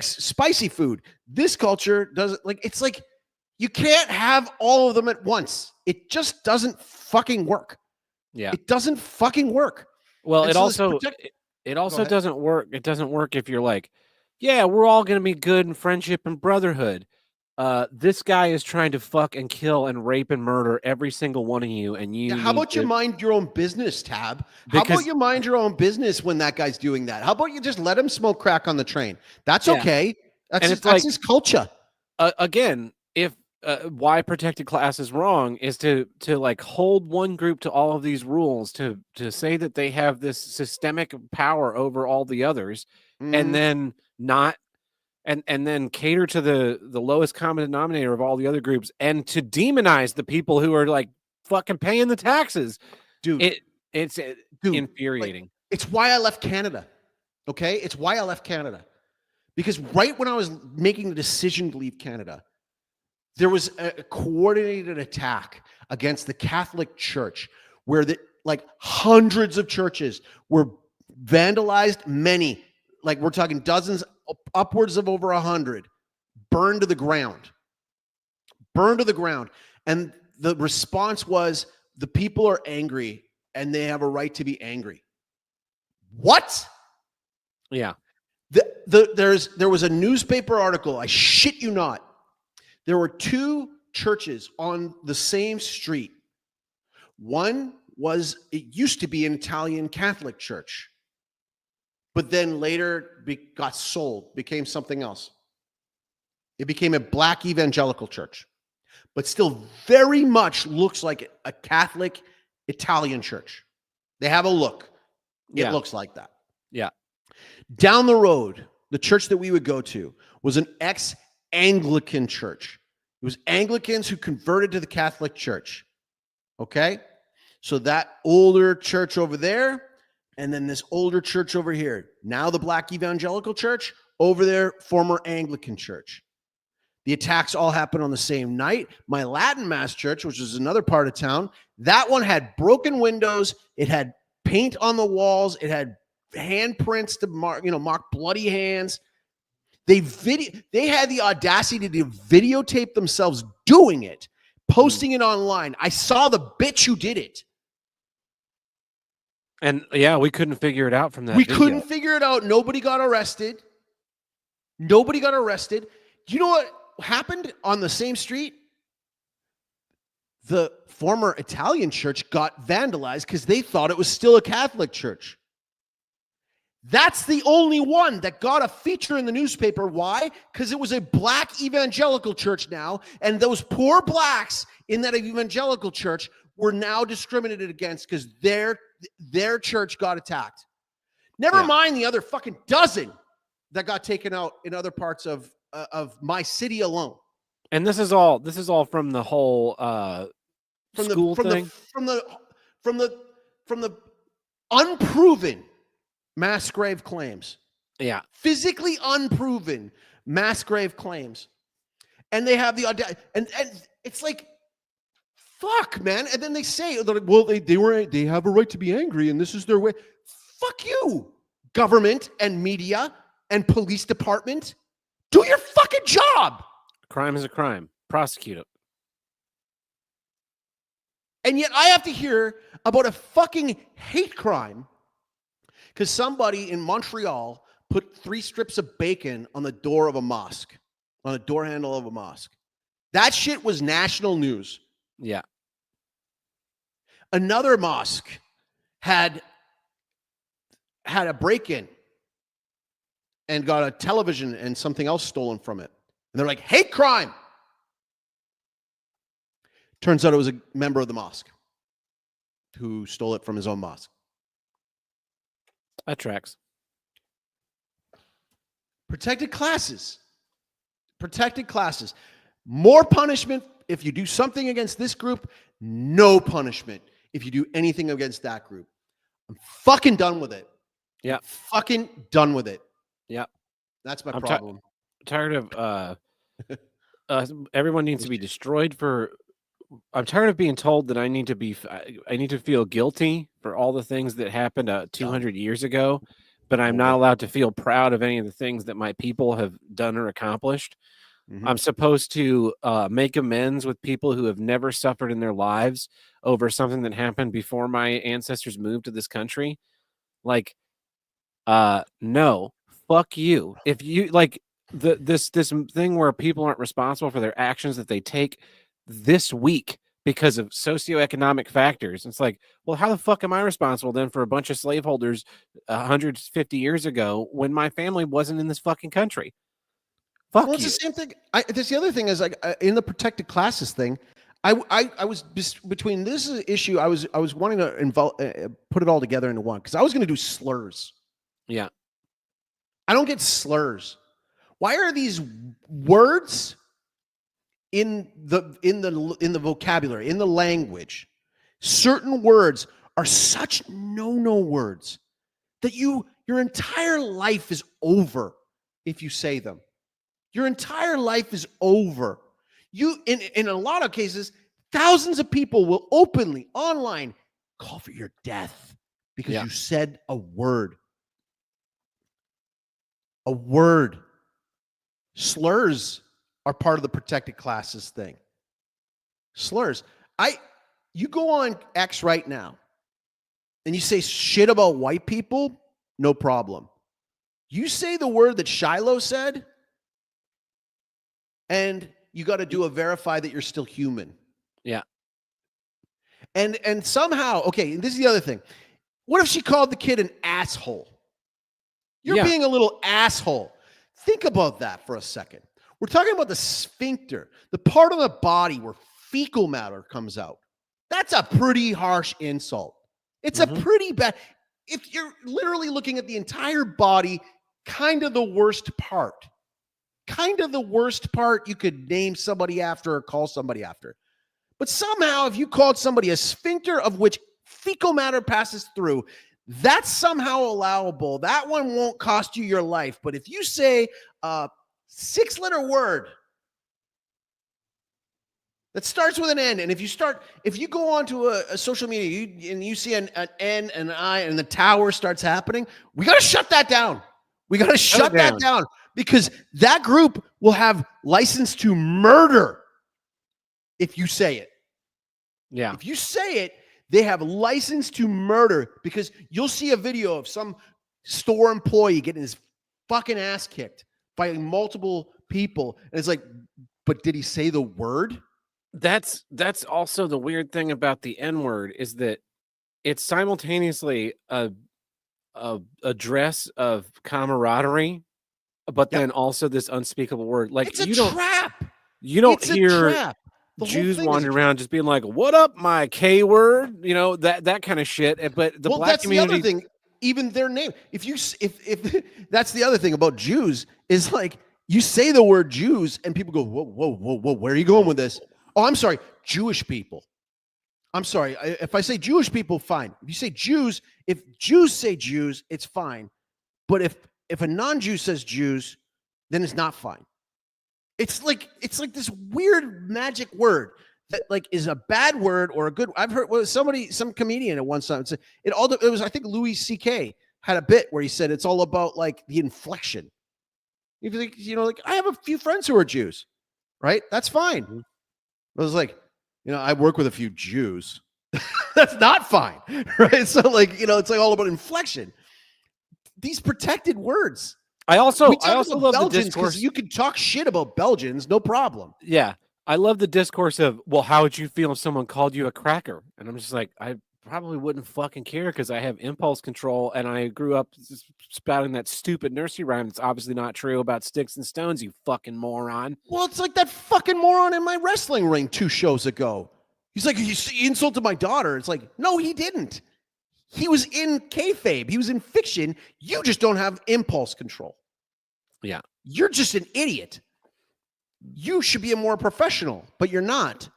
spicy food. This culture doesn't it's like, you can't have all of them at once. It just doesn't fucking work. Yeah. It doesn't fucking work. Well, it also doesn't work. It doesn't work if you're like, yeah, we're all going to be good in friendship and brotherhood. This guy is trying to fuck and kill and rape and murder every single one of you. And you, how about you mind your own business, Tab? How about you mind your own business when that guy's doing that? How about you just let him smoke crack on the train? That's okay. That's his culture. Again, if why protected class is wrong is to like hold one group to all of these rules to say that they have this systemic power over all the others, and then not. And then cater to the lowest common denominator of all the other groups and to demonize the people who are like fucking paying the taxes. Dude, it's infuriating. Like, it's why I left Canada. Okay? It's why I left Canada. Because right when I was making the decision to leave Canada, there was a coordinated attack against the Catholic Church where hundreds of churches were vandalized, many, like we're talking dozens, upwards of over 100, burned to the ground. And the response was, the people are angry and they have a right to be angry. What? Yeah. There was a newspaper article. I shit you not. There were two churches on the same street. One it used to be an Italian Catholic church, but then later got sold, became something else. It became a black evangelical church, but still very much looks like a Catholic Italian church. They have a look. It looks like that. Yeah. Down the road, the church that we would go to was an ex-Anglican church. It was Anglicans who converted to the Catholic Church. Okay? So that older church over there, and then this older church over here. Now the black evangelical church, over there, former Anglican church. The attacks all happened on the same night. My Latin Mass church, which is another part of town, that one had broken windows. It had paint on the walls. It had handprints to mark bloody hands. They had the audacity to videotape themselves doing it, posting it online. I saw the bitch who did it. And yeah, we couldn't figure it out from that. We couldn't figure it out. Nobody got arrested. Do you know what happened on the same street? the former Italian church got vandalized because they thought it was still a Catholic church. That's the only one that got a feature in the newspaper. Why? Because it was a black evangelical church now, and those poor blacks in that evangelical church were now discriminated against because their church got attacked. Never mind the other fucking dozen that got taken out in other parts of my city alone. And this is all from the whole school thing. From the unproven mass grave claims. Yeah. Physically unproven mass grave claims. And they have the audacity. And it's like, fuck, man. And then they say, well, they have a right to be angry and this is their way. Fuck you, government and media and police department. Do your fucking job. Crime is a crime. Prosecute it. And yet I have to hear about a fucking hate crime because somebody in Montreal put 3 strips of bacon on the door of a mosque, on the door handle of a mosque. That shit was national news. Yeah. Another mosque had a break-in and got a television and something else stolen from it. And they're like, hate crime. Turns out it was a member of the mosque who stole it from his own mosque. That tracks. Protected classes. Protected classes. More punishment if you do something against this group. No punishment if you do anything against that group. I'm fucking done with it. Yeah. Fucking done with it. Yeah. That's my problem. Tired of everyone needs to be destroyed for. I'm tired of being told that I need to feel guilty for all the things that happened 200 years ago, but I'm not allowed to feel proud of any of the things that my people have done or accomplished. Mm-hmm. I'm supposed to make amends with people who have never suffered in their lives over something that happened before my ancestors moved to this country. Like, no, fuck you. If you like this thing where people aren't responsible for their actions that they take this week because of socioeconomic factors. It's like, well, how the fuck am I responsible then for a bunch of slaveholders 150 years ago when my family wasn't in this fucking country? Fuck you. It's the same thing. This the other thing is like in the protected classes thing. I was between this issue. I was wanting to put it all together into one because I was going to do slurs. Yeah, I don't get slurs. Why are these words in the vocabulary, in the language? Certain words are such no words that your entire life is over if you say them. Your entire life is over. You in a lot of cases, thousands of people will openly online call for your death because you said a word. A word. Slurs are part of the protected classes thing. Slurs. You go on X right now and you say shit about white people, no problem. You say the word that Shiloh said, and you got to do a verify that you're still human. Yeah. And somehow, okay, and this is the other thing. What if she called the kid an asshole? You're being a little asshole. Think about that for a second. We're talking about the sphincter, the part of the body where fecal matter comes out. That's a pretty harsh insult. It's a pretty bad. If you're literally looking at the entire body, kind of the worst part. Kind of the worst part you could name somebody after or call somebody after. But somehow, if you called somebody a sphincter of which fecal matter passes through, that's somehow allowable. That one won't cost you your life. But if you say a 6-letter word that starts with an N, and if you go onto a social media and you see an N and an I and the tower starts happening, we got to shut that down. We got to shut that down because that group will have license to murder if you say it. Yeah. If you say it, they have license to murder because you'll see a video of some store employee getting his fucking ass kicked by multiple people. And it's like, but did he say the word? That's also the weird thing about the N-word is that it's simultaneously a address of camaraderie, but Yep. then also this unspeakable word. Like It's a trap. you don't It's a hear trap. The whole Jews thing is a wandering trap. around just being like, "What up, my K word?" You know, that kind of shit. But the Well, black that's the other community, thing. Even their name. If that's the other thing about Jews is like you say the word Jews and people go, whoa, whoa, whoa, whoa, where are you going with this? Oh, I'm sorry, Jewish people. I'm sorry. If I say Jewish people, fine. If you say Jews, if Jews say Jews, it's fine. But if a non-Jew says Jews, then it's not fine. It's like this weird magic word that like is a bad word or a good. I've heard some comedian at one time said it was I think Louis C.K. had a bit where he said it's all about like the inflection. If like, like I have a few friends who are Jews, right? That's fine. Mhm. I was like, I work with a few Jews. That's not fine, right? So like, it's like all about inflection. These protected words. I We also talk about love the Belgians because discourse. you can talk shit about Belgians, no problem. Yeah, I love the discourse of, well, how would you feel if someone called you a cracker? And I'm just like, I probably wouldn't fucking care because I have impulse control and I grew up spouting that stupid nursery rhyme that's obviously not true about sticks and stones, you fucking moron. Well, it's like that fucking moron in my wrestling ring 2 shows ago. He's like, he insulted my daughter. It's like, no, he didn't. He was in kayfabe. He was in fiction. You just don't have impulse control. Yeah. You're just an idiot. You should be a more professional, but you're not.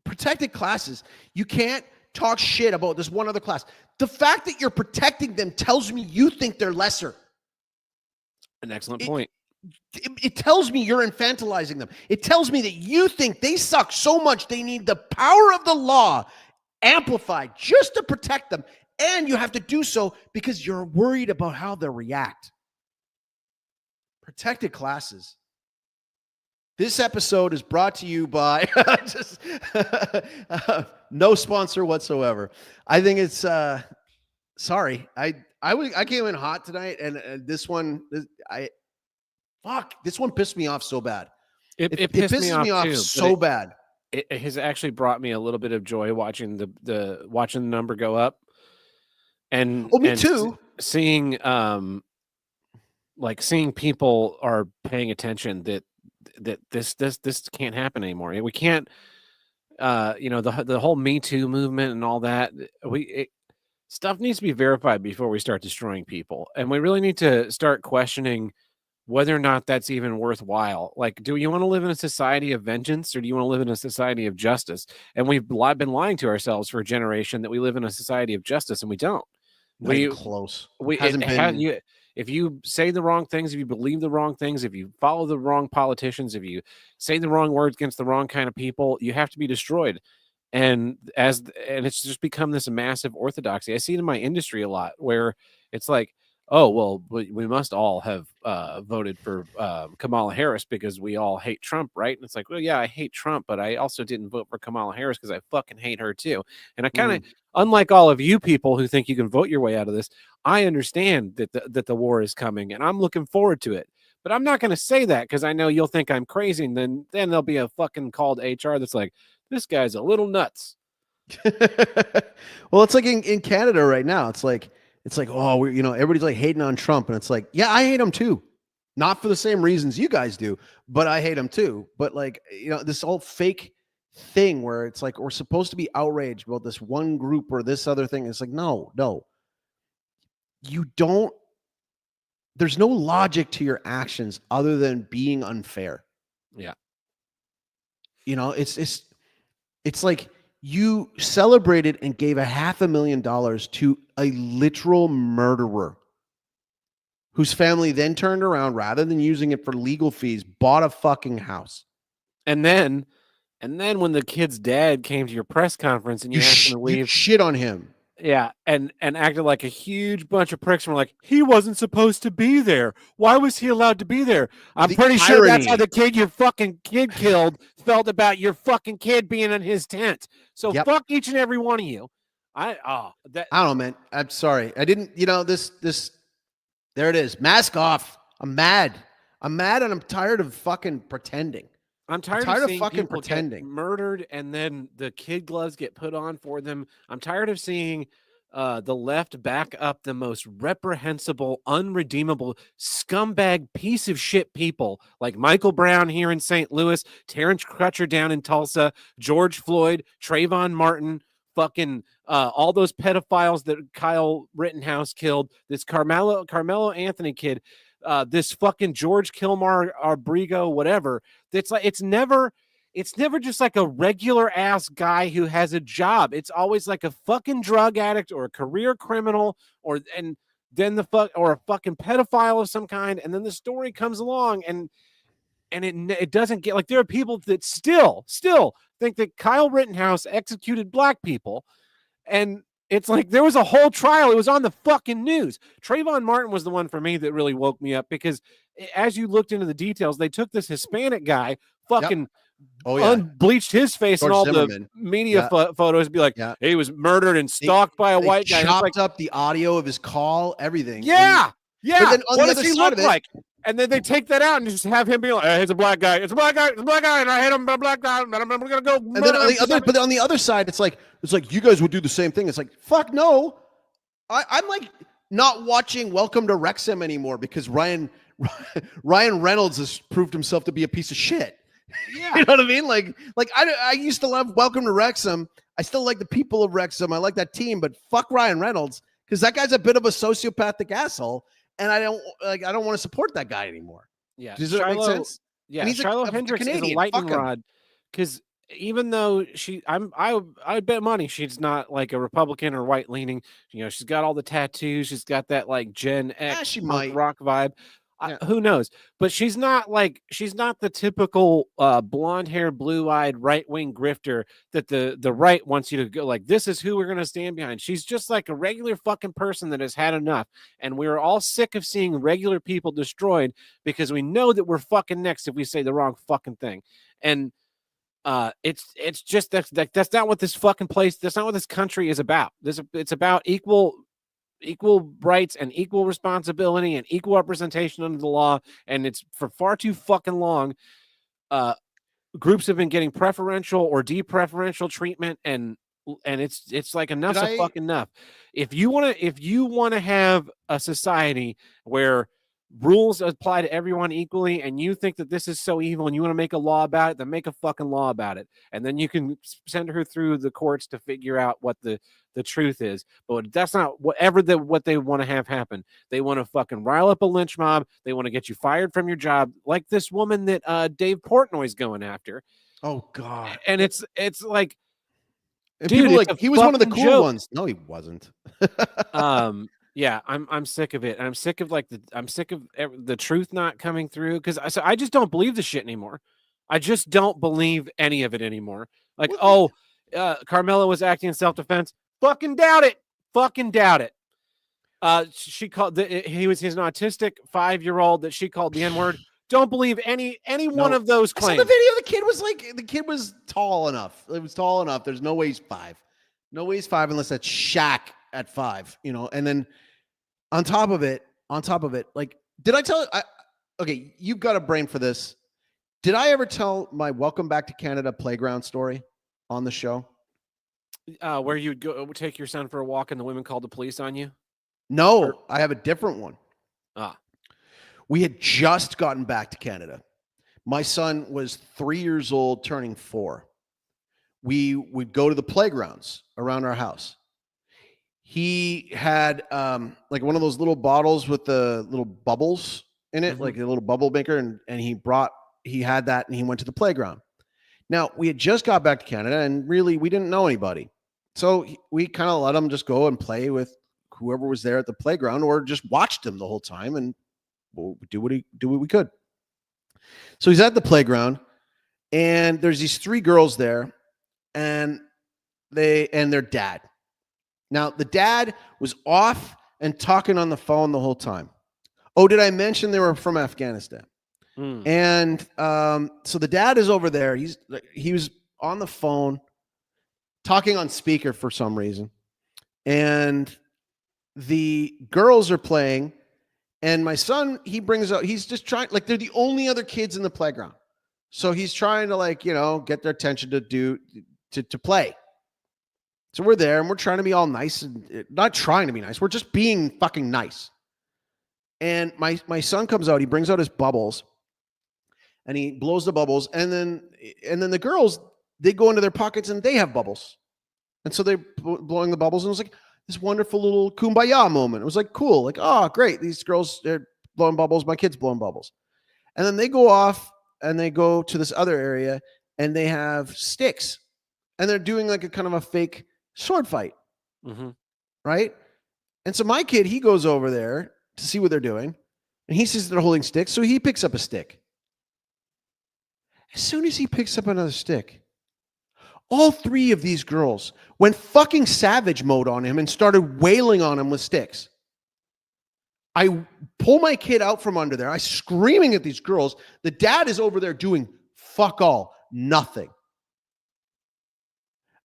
Protected classes, you can't talk shit about this one other class. The fact that you're protecting them tells me you think they're lesser. An excellent point. It tells me you're infantilizing them. It tells me that you think they suck so much they need the power of the law amplified just to protect them. And you have to do so because you're worried about how they'll react. Protected classes. This episode is brought to you by no sponsor whatsoever. I think it's sorry. I came in hot tonight, and this one pissed me off so bad. It Pisses me off too, so bad. It has actually brought me a little bit of joy watching the number go up, and Me too. Seeing seeing people are paying attention that this can't happen anymore. We can't, the whole Me Too movement and all that. Stuff needs to be verified before we start destroying people, and we really need to start questioning whether or not that's even worthwhile. Like, do you want to live in a society of vengeance or do you want to live in a society of justice? And we've been lying to ourselves for a generation that we live in a society of justice, and we don't. Not even close. If you say the wrong things, if you believe the wrong things, if you follow the wrong politicians, if you say the wrong words against the wrong kind of people, you have to be destroyed. And it's just become this massive orthodoxy. I see it in my industry a lot where it's like, oh, well, we must all have voted for Kamala Harris because we all hate Trump, right? And it's like, well, yeah, I hate Trump, but I also didn't vote for Kamala Harris because I fucking hate her too. And I kind of, unlike all of you people who think you can vote your way out of this, I understand that the war is coming and I'm looking forward to it. But I'm not going to say that because I know you'll think I'm crazy, and then there'll be a fucking called HR that's like, this guy's a little nuts. Well, it's like in Canada right now. It's like, oh, everybody's like hating on Trump. And it's like, yeah, I hate him too. Not for the same reasons you guys do, but I hate him too. But like, this whole fake thing where it's like, we're supposed to be outraged about this one group or this other thing. It's like, no, you don't. There's no logic to your actions other than being unfair. Yeah. It's like you celebrated and gave $500,000 to a literal murderer whose family then turned around, rather than using it for legal fees, bought a fucking house. And then when the kid's dad came to your press conference and you asked him to leave, you shit on him. Yeah, and acted like a huge bunch of pricks. And we're like, he wasn't supposed to be there. Why was he allowed to be there? I'm pretty sure that's how the kid your fucking kid killed felt about your fucking kid being in his tent. So fuck each and every one of you. I don't know, man. I'm sorry. I didn't. This. There it is. Mask off. I'm mad. And I'm tired of fucking pretending. I'm tired tired of of seeing fucking people get pretending. murdered and then the kid gloves get put on for them. I'm tired of seeing the left back up the most reprehensible, unredeemable, scumbag piece of shit people like Michael Brown here in St. Louis, Terrence Crutcher down in Tulsa, George Floyd, Trayvon Martin, fucking all those pedophiles that Kyle Rittenhouse killed, this Carmelo Anthony kid, this fucking George Kilmar Abrigo, whatever. It's like it's never just like a regular ass guy who has a job. It's always like a fucking drug addict or a career criminal and then or a fucking pedophile of some kind. And then the story comes along and it doesn't get like there are people that still think that Kyle Rittenhouse executed black people. And it's like there was a whole trial. It was on the fucking news. Trayvon Martin was the one for me that really woke me up because as you looked into the details, they took this Hispanic guy, fucking unbleached his face George and all Zimmerman. the media photos, be like, hey, he was murdered and stalked by a white guy. Chopped up the audio of his call, everything. Yeah. But then on what the does other he side look of it, like? And then they take that out and just have him be like, hey, it's a black guy. It's a black guy. It's a black guy. And I hate him, but a black guy. And I'm going to go. And then on the other side, it's like you guys would do the same thing. It's like, fuck no. I'm like not watching Welcome to Wrexham anymore because Ryan Reynolds has proved himself to be a piece of shit. Yeah. You know what I mean? Like I used to love Welcome to Wrexham. I still like the people of Wrexham. I like that team, but fuck Ryan Reynolds because that guy's a bit of a sociopathic asshole, and I don't want to support that guy anymore. Yeah. Does that make sense? Yeah. Shiloh Hendricks is a lightning rod because even though I bet money she's not like a Republican or white leaning. You know, she's got all the tattoos. She's got that like Gen X rock vibe. Yeah. Who knows? But she's not the typical blonde hair, blue eyed right wing grifter that the right wants you to go like, this is who we're going to stand behind. She's just like a regular fucking person that has had enough. And we're all sick of seeing regular people destroyed because we know that we're fucking next if we say the wrong fucking thing. And it's just that's not what this fucking place, that's not what this country is about. It's about equal rights and equal responsibility and equal representation under the law. And it's for far too fucking long. Groups have been getting preferential or depreferential treatment, and it's like enough's a fucking enough. If you want to have a society where rules apply to everyone equally, and you think that this is so evil and you want to make a law about it, then make a fucking law about it. And then you can send her through the courts to figure out what the truth is. But that's not what they want to have happen. They want to fucking rile up a lynch mob. They want to get you fired from your job, like this woman that Dave Portnoy's going after. Oh God. And it's like, and dude, like he was one of the cool ones. No, he wasn't. Yeah, I'm sick of it. I'm sick of I'm sick of the truth not coming through because I just don't believe the shit anymore. I just don't believe any of it anymore. Like, Carmelo was acting in self-defense. Fucking doubt it. Fucking doubt it. She called he's an autistic 5-year-old that she called the N-word. Don't believe any one of those claims. I saw the video. The kid was tall enough. It was tall enough. There's no way he's 5. No way he's 5 unless that's Shaq at 5, you know. And then on top of it, like, did I tell okay, you've got a brain for this. Did I ever tell my Welcome Back to Canada playground story on the show? Where you'd go take your son for a walk and the women called the police on you? No, I have a different one. We had just gotten back to Canada. My son was 3 years old, turning 4. We would go to the playgrounds around our house. He had like one of those little bottles with the little bubbles in it, like a little bubble maker, and he had that, and he went to the playground. Now, we had just got back to Canada, and really we didn't know anybody. So we kind of let him just go and play with whoever was there at the playground, or just watched him the whole time and do what we could. So he's at the playground, and there's these 3 girls there, and their dad. Now, the dad was off and talking on the phone the whole time. Oh, did I mention they were from Afghanistan? And so the dad is over there. He was on the phone talking on speaker for some reason. And the girls are playing. And my son, he brings out, he's just trying, like, they're the only other kids in the playground. So he's trying to like, get their attention to play. So we're there and we're trying to be all nice and not trying to be nice. We're just being fucking nice. And my son comes out, he brings out his bubbles and he blows the bubbles. And then the girls, they go into their pockets and they have bubbles. And so they're blowing the bubbles. And it was like this wonderful little kumbaya moment. It was like, cool. Like, oh, great. These girls, they're blowing bubbles. My kid's blowing bubbles. And then they go off and they go to this other area and they have sticks. And they're doing like a kind of a fake sword fight. Mm-hmm. Right? And so my kid, he goes over there to see what they're doing. And he sees they're holding sticks. So he picks up a stick. As soon as he picks up another stick, all three of these girls went fucking savage mode on him and started wailing on him with sticks. I pull my kid out from under there. I'm screaming at these girls. The dad is over there doing fuck all, nothing.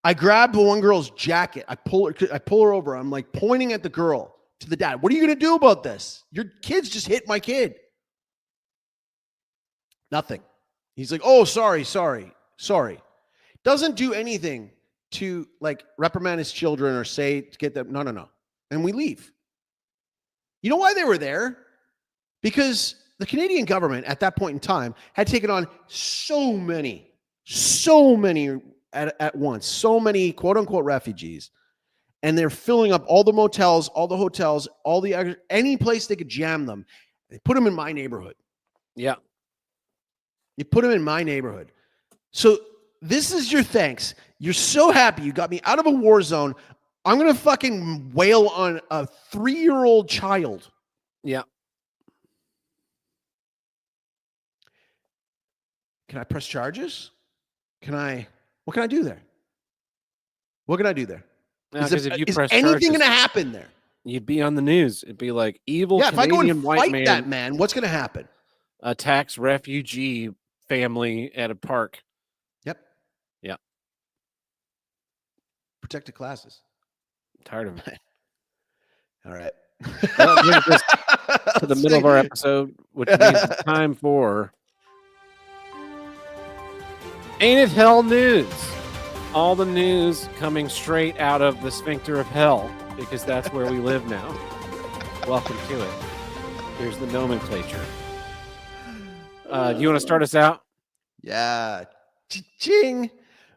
I grab the one girl's jacket. I pull her over. I'm like pointing at the girl to the dad. What are you going to do about this? Your kids just hit my kid. Nothing. He's like, oh, sorry. Doesn't do anything to like reprimand his children or say to get them. No. And we leave. You know why they were there? Because the Canadian government at that point in time had taken on so many at once, so many quote unquote refugees. And they're filling up all the motels, all the hotels, any place they could jam them. They put them in my neighborhood. Yeah. You put them in my neighborhood. So this is your thanks. You're so happy you got me out of a war zone. I'm going to fucking wail on a 3-year-old child. Yeah. Can I press charges? What can I do there? What can I do there? No, is if you press anything going to happen there? You'd be on the news. It'd be like evil Canadian if I go and white fight man that man, what's going to happen? Attacks refugee family at a park. Yep. Yeah. Protected classes. I'm tired of it. All right. Well, to the middle of our episode, which means it's time for Ain't It Hell News. All the news coming straight out of the sphincter of hell, because that's where we live now. Welcome to it. Here's the nomenclature. You want to start us out? Yeah. Ching.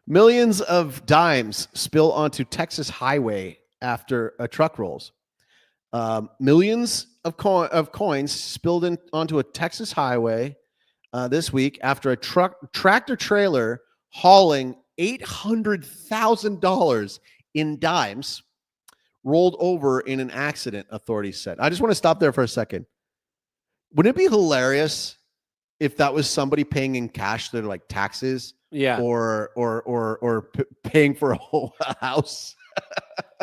Millions of dimes spill onto Texas highway after a truck rolls. Millions of coins spilled onto a Texas highway this week after a tractor trailer hauling $800,000 in dimes rolled over in an accident, authorities said. I just want to stop there for a second. Wouldn't it be hilarious if that was somebody paying in cash their like taxes? Yeah. Or paying for a whole house?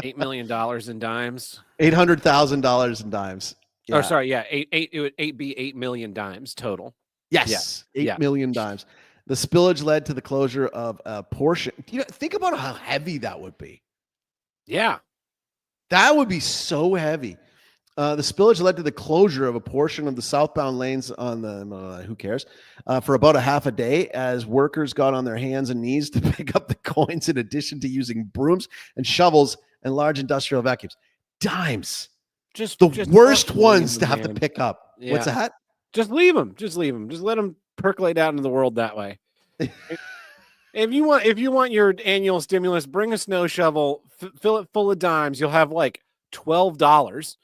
$8 million in dimes. $800,000 in dimes. Yeah. Or sorry, yeah, it would be 8 million dimes total. Yes, yeah. 8 million dimes. The spillage led to the closure of a portion. Think about how heavy that would be. Yeah, that would be so heavy. The spillage led to the closure of a portion of the southbound lanes on the who cares for about a half a day as workers got on their hands and knees to pick up the coins in addition to using brooms and shovels and large industrial vacuums. Dimes. Just the worst ones to have to pick up. Yeah. What's that? Just leave them. Just leave them. Just let them percolate out into the world that way. If you want your annual stimulus, bring a snow shovel, fill it full of dimes. You'll have like $12.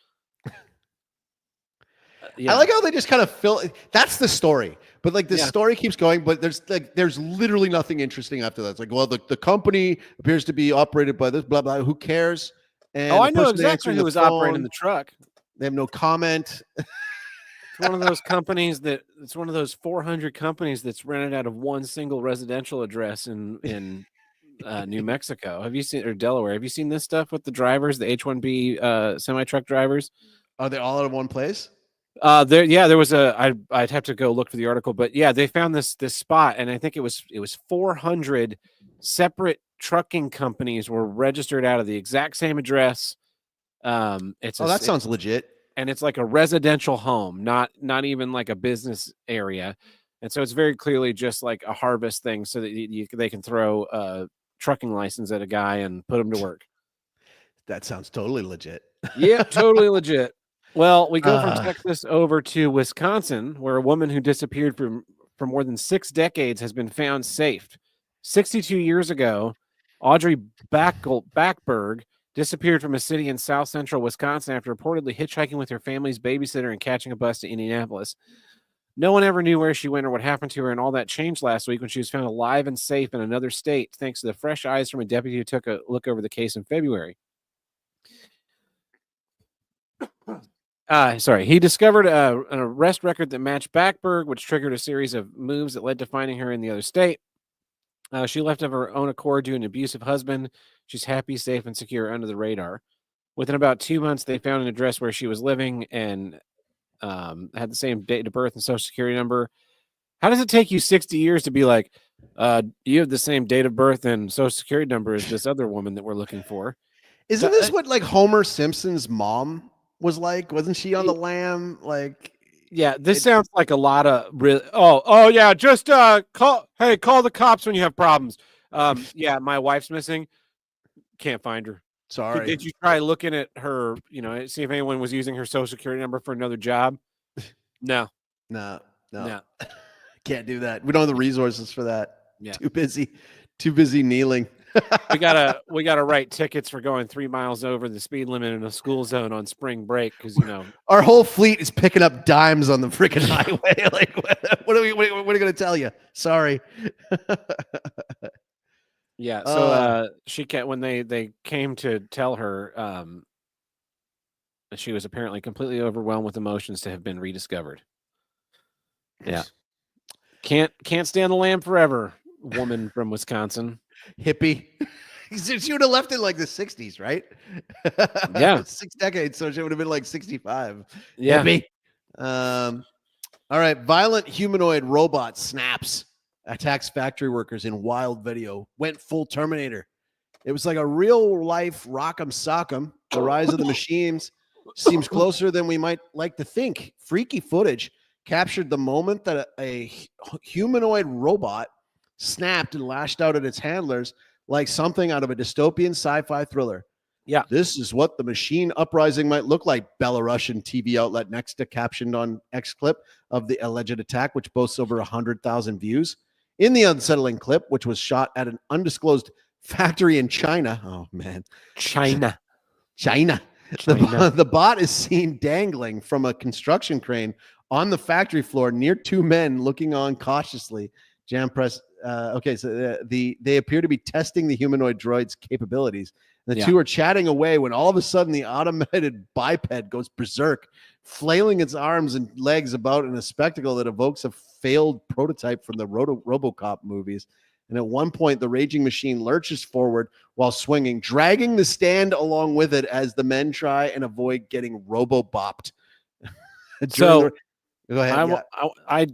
Yeah. I like how they just kind of fill. That's the story, but like the story keeps going. But there's literally nothing interesting after that. It's like, well, the company appears to be operated by this blah blah. Who cares? And I know exactly who was operating the truck. They have no comment. It's one of those companies it's one of those 400 companies that's rented out of one single residential address in New Mexico. Have you seen, or Delaware? Have you seen this stuff with the drivers, the H-1B semi-truck drivers? Are they all out of one place? There was I'd have to go look for the article, but yeah, they found this spot, and I think it was 400 separate trucking companies were registered out of the exact same address. That sounds legit. And it's like a residential home, not even like a business area. And so it's very clearly just like a harvest thing so that they can throw a trucking license at a guy and put him to work. That sounds totally legit. Yep, totally legit. Well, we go from Uh, Texas over to Wisconsin, where a woman who disappeared for more than 6 decades has been found safe. 62 years ago, Audrey Backberg disappeared from a city in south central Wisconsin after reportedly hitchhiking with her family's babysitter and catching a bus to Indianapolis. No one ever knew where she went or what happened to her, and all that changed last week when she was found alive and safe in another state, thanks to the fresh eyes from a deputy who took a look over the case in February. He discovered an arrest record that matched Backberg, which triggered a series of moves that led to finding her in the other state. She left of her own accord due to an abusive husband. She's happy, safe, and secure under the radar. Within about 2 months, they found an address where she was living and had the same date of birth and social security number. How does it take you 60 years to be like, you have the same date of birth and social security number as this other woman that we're looking for? Isn't this what like Homer Simpson's mom was like? Wasn't she on the lam? Like, yeah, this sounds like a lot of oh yeah, just call the cops when you have problems. Yeah, my wife's missing. Can't find her. sorry. Did you try looking at her, see if anyone was using her social security number for another job? No. No. Can't do that. We don't have the resources for that. Yeah. Too busy kneeling. we gotta write tickets for going 3 miles over the speed limit in a school zone on spring break because our whole fleet is picking up dimes on the freaking highway. Like, what are we going to tell you? Sorry. Yeah. So when they came to tell her, she was apparently completely overwhelmed with emotions to have been rediscovered. Yeah. Can't stand the lamb forever. Woman from Wisconsin. Hippie. She would have left in like the 60s, right? Yeah. 6 decades, so she would have been like 65. Yeah. Hippie. All right. Violent humanoid robot snaps, attacks factory workers in wild video, went full Terminator. It was like a real life Rock'em Sock'em. The rise of the machines seems closer than we might like to think. Freaky footage captured the moment that a humanoid robot snapped and lashed out at its handlers like something out of a dystopian sci-fi thriller. Yeah. This is what the machine uprising might look like, Belarusian TV outlet Nexta captioned on X clip of the alleged attack, which boasts over 100,000 views. In the unsettling clip, which was shot at an undisclosed factory in China. Oh, man. China. The bot is seen dangling from a construction crane on the factory floor near two men looking on cautiously. Jam Press. They appear to be testing the humanoid droid's capabilities. The two are chatting away when all of a sudden the automated biped goes berserk, flailing its arms and legs about in a spectacle that evokes a failed prototype from the RoboCop movies. And at one point, the raging machine lurches forward while swinging, dragging the stand along with it as the men try and avoid getting robo-bopped. So, go ahead. I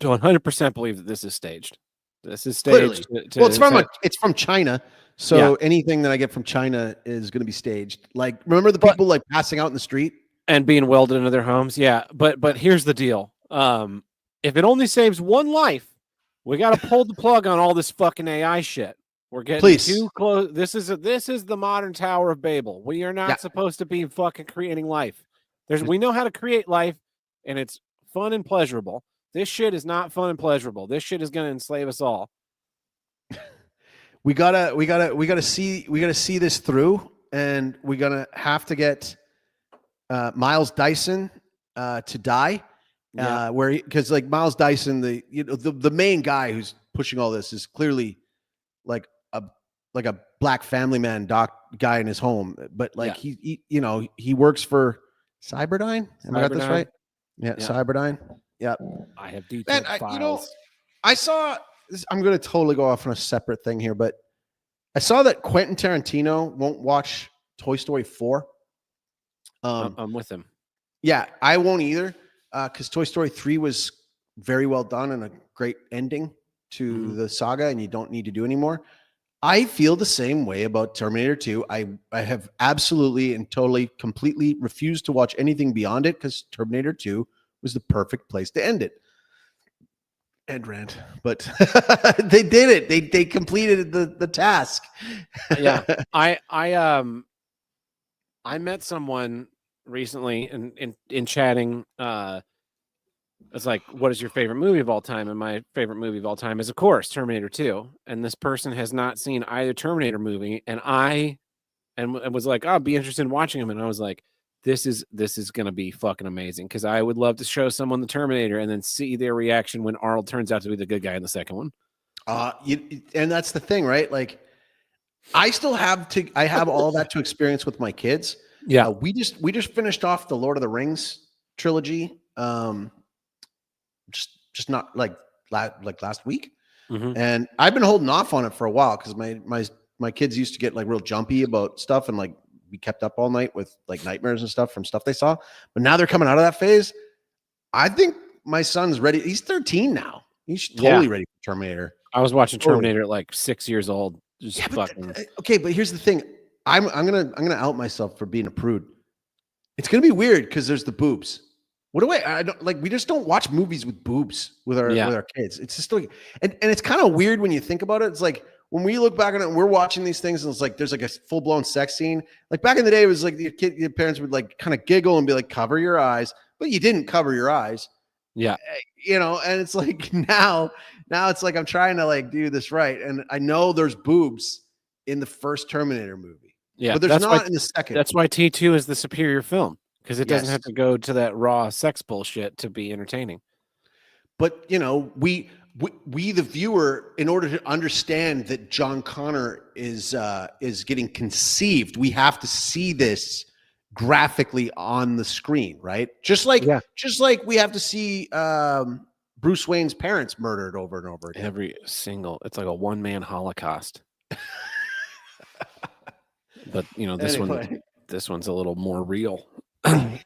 100% believe that this is staged. This is staged. It's from China. So anything that I get from China is going to be staged. Like, remember the people like passing out in the street and being welded into their homes? Yeah. But here's the deal. If it only saves one life, we got to pull the plug on all this fucking AI shit. We're getting too close. This is the modern Tower of Babel. We are not supposed to be fucking creating life. We know how to create life, and it's fun and pleasurable. This shit is not fun and pleasurable. This shit is going to enslave us all. We gotta see this through, and we're gonna have to get Miles Dyson to die. Because like Miles Dyson, the main guy who's pushing all this is clearly like a black family man guy in his home, but like he works for Cyberdyne. Am I got this right? Yeah, Cyberdyne. Yeah, I have detailed files. I saw this. I'm going to totally go off on a separate thing here, but I saw that Quentin Tarantino won't watch Toy Story 4. I'm with him. Yeah, I won't either. Because Toy Story 3 was very well done and a great ending to the saga, and you don't need to do anymore. I feel the same way about Terminator 2. I have absolutely and totally, completely refused to watch anything beyond it because Terminator 2 was the perfect place to end it. End rant, but they did it. They completed the task. Yeah. I met someone recently in chatting. It's like, what is your favorite movie of all time? And my favorite movie of all time is, of course, Terminator 2. And this person has not seen either Terminator movie. And was like, I'll be interested in watching them. And I was like, this is going to be fucking amazing, because I would love to show someone the Terminator and then see their reaction when Arnold turns out to be the good guy in the second one. And that's the thing, right? Like, I have all that to experience with my kids. Yeah. We just finished off the Lord of the Rings trilogy. Just not like last week. Mhm. And I've been holding off on it for a while because my kids used to get like real jumpy about stuff, and like we kept up all night with like nightmares and stuff from stuff they saw. But now they're coming out of that phase. I think my son's ready. He's 13 now. He's totally ready for Terminator. I was watching Terminator at like 6 years old. Okay, but here's the thing. I'm gonna out myself for being a prude. It's gonna be weird because there's the boobs. What do I don't like? We just don't watch movies with boobs with our kids. It's just like, and it's kind of weird when you think about it. It's like when we look back on it and we're watching these things, and it's like there's like a full blown sex scene. Like back in the day, it was like your parents would like kind of giggle and be like, "Cover your eyes," but you didn't cover your eyes. Yeah, and it's like now it's like I'm trying to like do this right, and I know there's boobs in the first Terminator movie. Yeah, but there's not in the second. That's why T2 is the superior film, because it doesn't have to go to that raw sex bullshit to be entertaining. But we the viewer, in order to understand that John Connor is getting conceived, we have to see this graphically on the screen, right? Just like we have to see Bruce Wayne's parents murdered over and over again. It's like a one-man Holocaust. But this one's a little more real.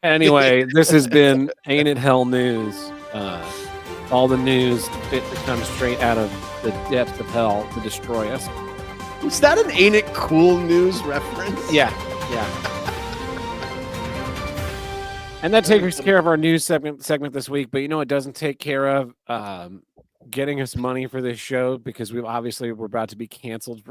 Anyway, this has been Ain't It Hell News. All the news that comes straight out of the depths of hell to destroy us. Is that an Ain't It Cool News reference? Yeah. And that takes care of our news segment this week. But it doesn't take care of getting us money for this show, because we're about to be canceled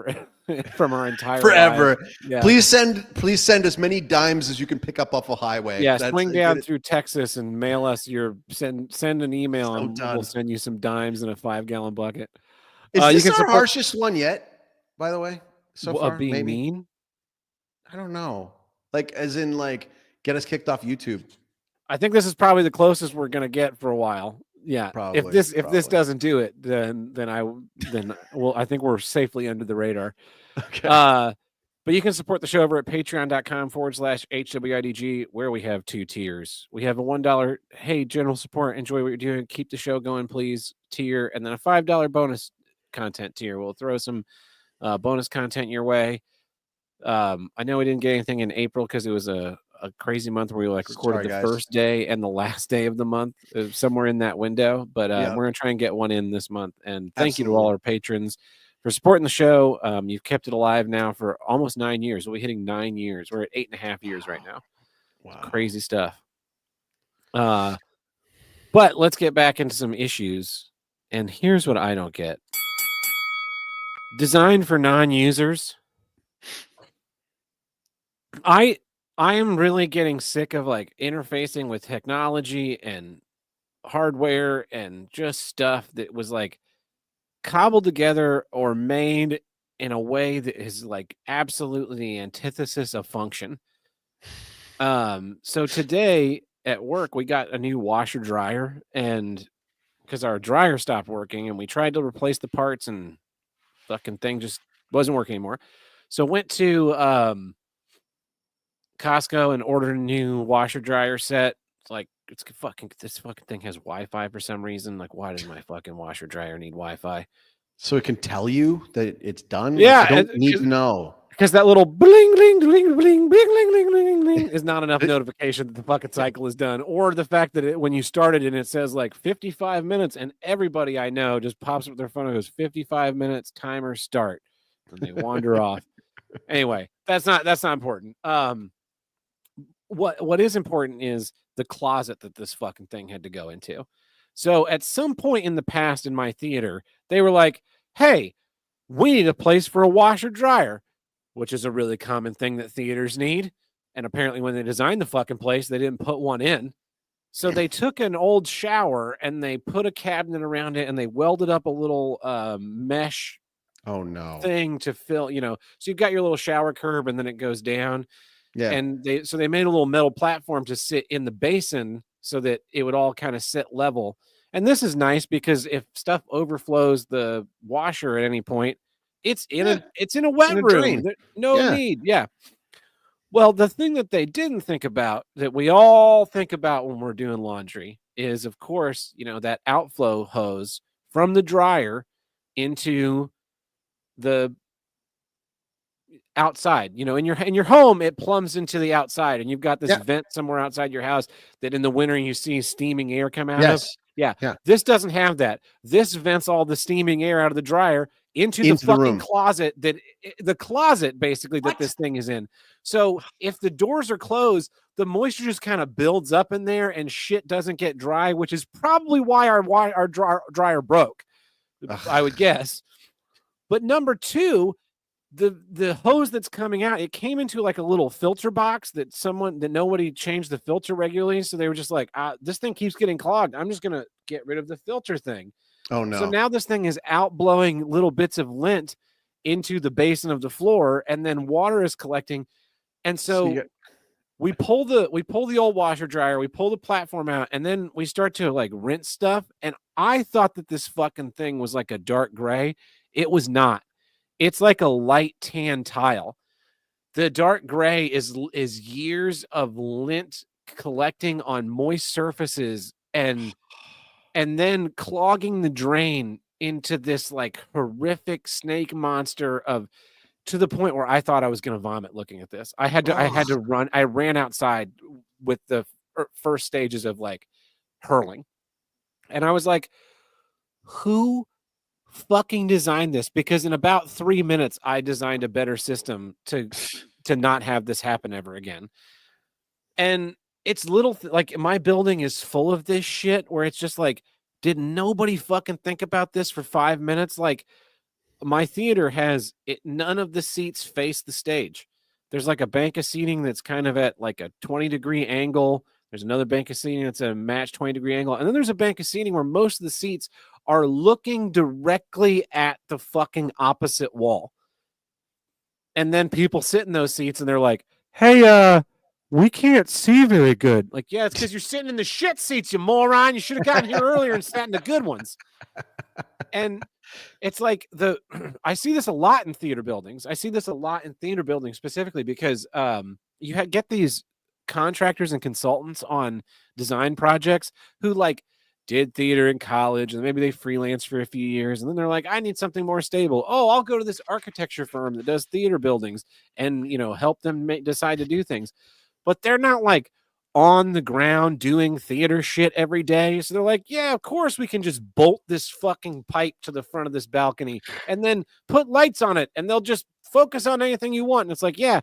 from our entire forever. Yeah. Please send as many dimes as you can pick up off a highway. Yeah, swing down through Texas and mail us send an email, and we'll send you some dimes in a 5-gallon bucket. Is this our harshest one yet, by the way? So far, being maybe? Mean? I don't know. Like, as in, like, get us kicked off YouTube. I think this is probably the closest we're gonna get for a while. Yeah, probably. If this doesn't do it, then I think we're safely under the radar. Okay. But you can support the show over at patreon.com/HWIDG, where we have 2 tiers. We have a $1, hey, general support, enjoy what you're doing, keep the show going, please, tier, and then a $5 bonus content tier. We'll throw some bonus content your way. I know we didn't get anything in April because it was a crazy month where we recorded the first day and the last day of the month, somewhere in that window. But we're going to try and get one in this month. And thank you to all our patrons for supporting the show. You've kept it alive now for almost 9 years. We'll be hitting 9 years. We're at 8.5 years right now. Wow. It's crazy stuff. But let's get back into some issues. And here's what I don't get. Designed for non-users. I am really getting sick of interfacing with technology and hardware and just stuff that was cobbled together or made in a way that is absolutely the antithesis of function. So today at work, we got a new washer dryer, and because our dryer stopped working and we tried to replace the parts and fucking thing just wasn't working anymore. So went to Costco and ordered a new washer dryer set. It's this fucking thing has Wi-Fi for some reason. Why does my fucking washer dryer need Wi-Fi? So it can tell you that it's done? Yeah. I don't need to know. Because that little bling, bling, bling, bling, bling, bling, bling, bling, bling is not enough notification that the fucking cycle is done. Or the fact that when you started and it says 55 minutes, and everybody I know just pops up with their phone and goes 55 minutes, timer start. And they wander off. Anyway, that's not important. What is important is the closet that this fucking thing had to go into. So at some point in the past in my theater, they were like, hey, we need a place for a washer dryer, which is a really common thing that theaters need. And apparently when they designed the fucking place, they didn't put one in. So they took an old shower and they put a cabinet around it and they welded up a little mesh Oh no. thing to fill, so you've got your little shower curb and then it goes down. Yeah. And they made a little metal platform to sit in the basin so that it would all kind of sit level. And this is nice because if stuff overflows the washer at any point, it's in a wet In a room. drain. No need. Yeah. Well, the thing that they didn't think about that we all think about when we're doing laundry is, of course, that outflow hose from the dryer into the outside. In your home, it plumbs into the outside, and you've got this vent somewhere outside your house that in the winter you see steaming air come out of. Yeah. This doesn't have that. This vents all the steaming air out of the dryer into the fucking room. closet basically that this thing is in. So if the doors are closed, the moisture just kind of builds up in there and shit doesn't get dry, which is probably why our dryer broke, I would guess. But number two, the hose that's coming out, it came into like a little filter box that nobody changed the filter regularly. So they were just like, this thing keeps getting clogged. I'm just going to get rid of the filter thing. Oh no. So now this thing is outblowing little bits of lint into the basin of the floor, and then water is collecting. And so we pull the old washer dryer, we pull the platform out, and then we start to like rinse stuff. And I thought that this fucking thing was like a dark gray. It was not. It's like a light tan tile. The dark gray is years of lint collecting on moist surfaces and then clogging the drain into this like horrific snake monster to the point where I thought I was going to vomit looking at this. I had to run. I ran outside with the first stages of like hurling. And I was like, who fucking designed this? Because in about 3 minutes, I designed a better system to not have this happen ever again. And it's like my building is full of this shit where it's just like, did nobody fucking think about this for 5 minutes? Like my theater none of the seats face the stage. There's like a bank of seating that's kind of at like a 20-degree angle. There's another bank of seating that's a matched 20-degree angle. And then there's a bank of seating where most of the seats are looking directly at the fucking opposite wall. And then people sit in those seats and they're like, hey, we can't see very good. Like, yeah, it's because you're sitting in the shit seats, you moron. You should have gotten here earlier and sat in the good ones. And it's like I see this a lot in theater buildings. I see this a lot in theater buildings specifically because you get these contractors and consultants on design projects who like did theater in college and maybe they freelance for a few years and then they're like, I need something more stable. Oh, I'll go to this architecture firm that does theater buildings and help them decide to do things. But they're not like on the ground doing theater shit every day. So they're like, yeah, of course we can just bolt this fucking pipe to the front of this balcony and then put lights on it and they'll just focus on anything you want. And it's like, yeah,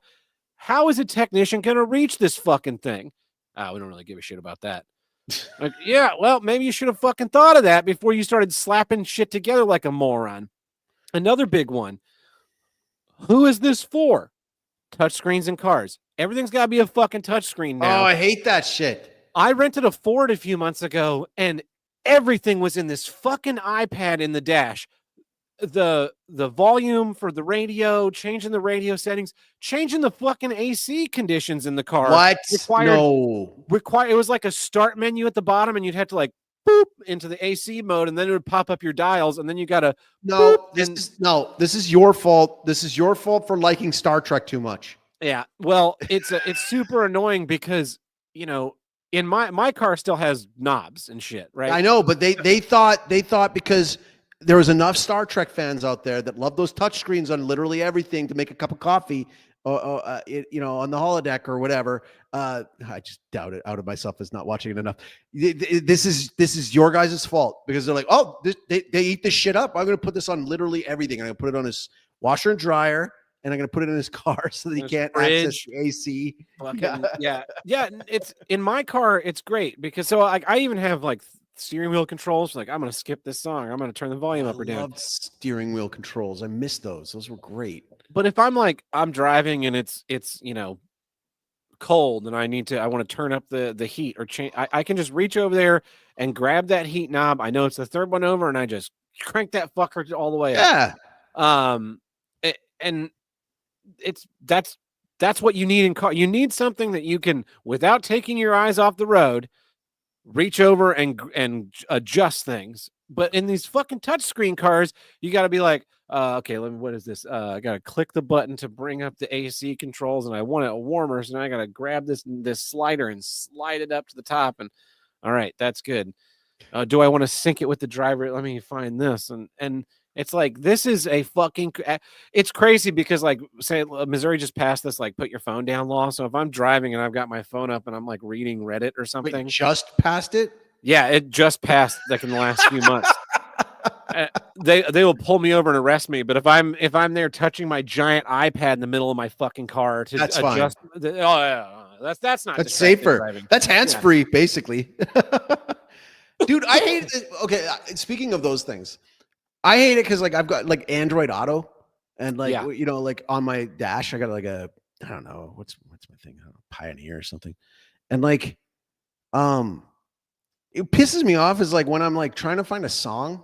how is a technician going to reach this fucking thing? We don't really give a shit about that. Like, yeah, well, maybe you should have fucking thought of that before you started slapping shit together like a moron. Another big one. Who is this for? Touchscreens in cars. Everything's got to be a fucking touchscreen now. Oh, I hate that shit. I rented a Ford a few months ago, and everything was in this fucking iPad in the dash. The volume for the radio, changing the radio settings, changing the fucking AC conditions in the car. What? It was like a start menu at the bottom, and you'd have to like boop into the AC mode, and then it would pop up your dials, and then you gotta this is your fault. This is your fault for liking Star Trek too much. Yeah, well, it's super annoying because in my car still has knobs and shit, right? I know, but they thought because there was enough Star Trek fans out there that love those touch screens on literally everything to make a cup of coffee, on the holodeck or whatever. I just outed myself as not watching it enough. This is your guys' fault because they're like, oh, they eat this shit up. I'm going to put this on literally everything. I'm going to put it on his washer and dryer, and I'm going to put it in his car so that he can't access the AC. Yeah. It's in my car. It's great because I even have like steering wheel controls. Like, I'm gonna skip this song. I'm gonna turn the volume up or I down. loved steering wheel controls. I missed those. Those were great. But if I'm driving and it's cold and I want to turn up the heat or change, I can just reach over there and grab that heat knob. I know it's the third one over, and I just crank that fucker all the way up. Yeah. And that's what you need in car. You need something that you can, without taking your eyes off the road, reach over and adjust things. But in these fucking touchscreen cars, you got to be like, okay, what is this? I got to click the button to bring up the AC controls, and I want it warmer, so now I got to grab this slider and slide it up to the top. And all right, that's good. Do I want to sync it with the driver? Let me find this. And it's like, this is a fucking, it's crazy because, like, say Missouri just passed this, like, put your phone down law. So if I'm driving and I've got my phone up and I'm like reading Reddit or something. Wait, just passed it? Yeah, it just passed like in the last few months. They will pull me over and arrest me. But if I'm there touching my giant iPad in the middle of my fucking car to that's adjust, that's not, that's safer. driving. That's hands-free, basically. Dude, I hate it. Okay, speaking of those things, I hate it because, like, I've got like Android Auto, and like like on my dash, I got like I don't know what's my thing, I don't know, Pioneer or something, and like, it pisses me off is like when I'm like trying to find a song,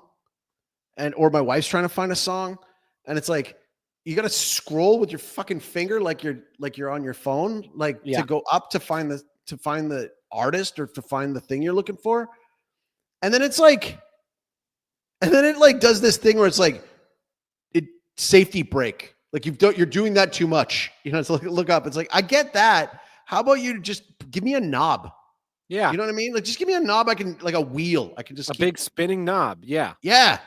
or my wife's trying to find a song, and it's like you got to scroll with your fucking finger like you're on your phone, like to go up to find the artist or to find the thing you're looking for. And then it's like, and then it like does this thing where it's like, it safety break. Like you're doing that too much. It's like, look up. It's like, I get that. How about you just give me a knob? Yeah. You know what I mean? Like, just give me a knob. I can, like a wheel. I can just big spinning knob. Yeah. Yeah.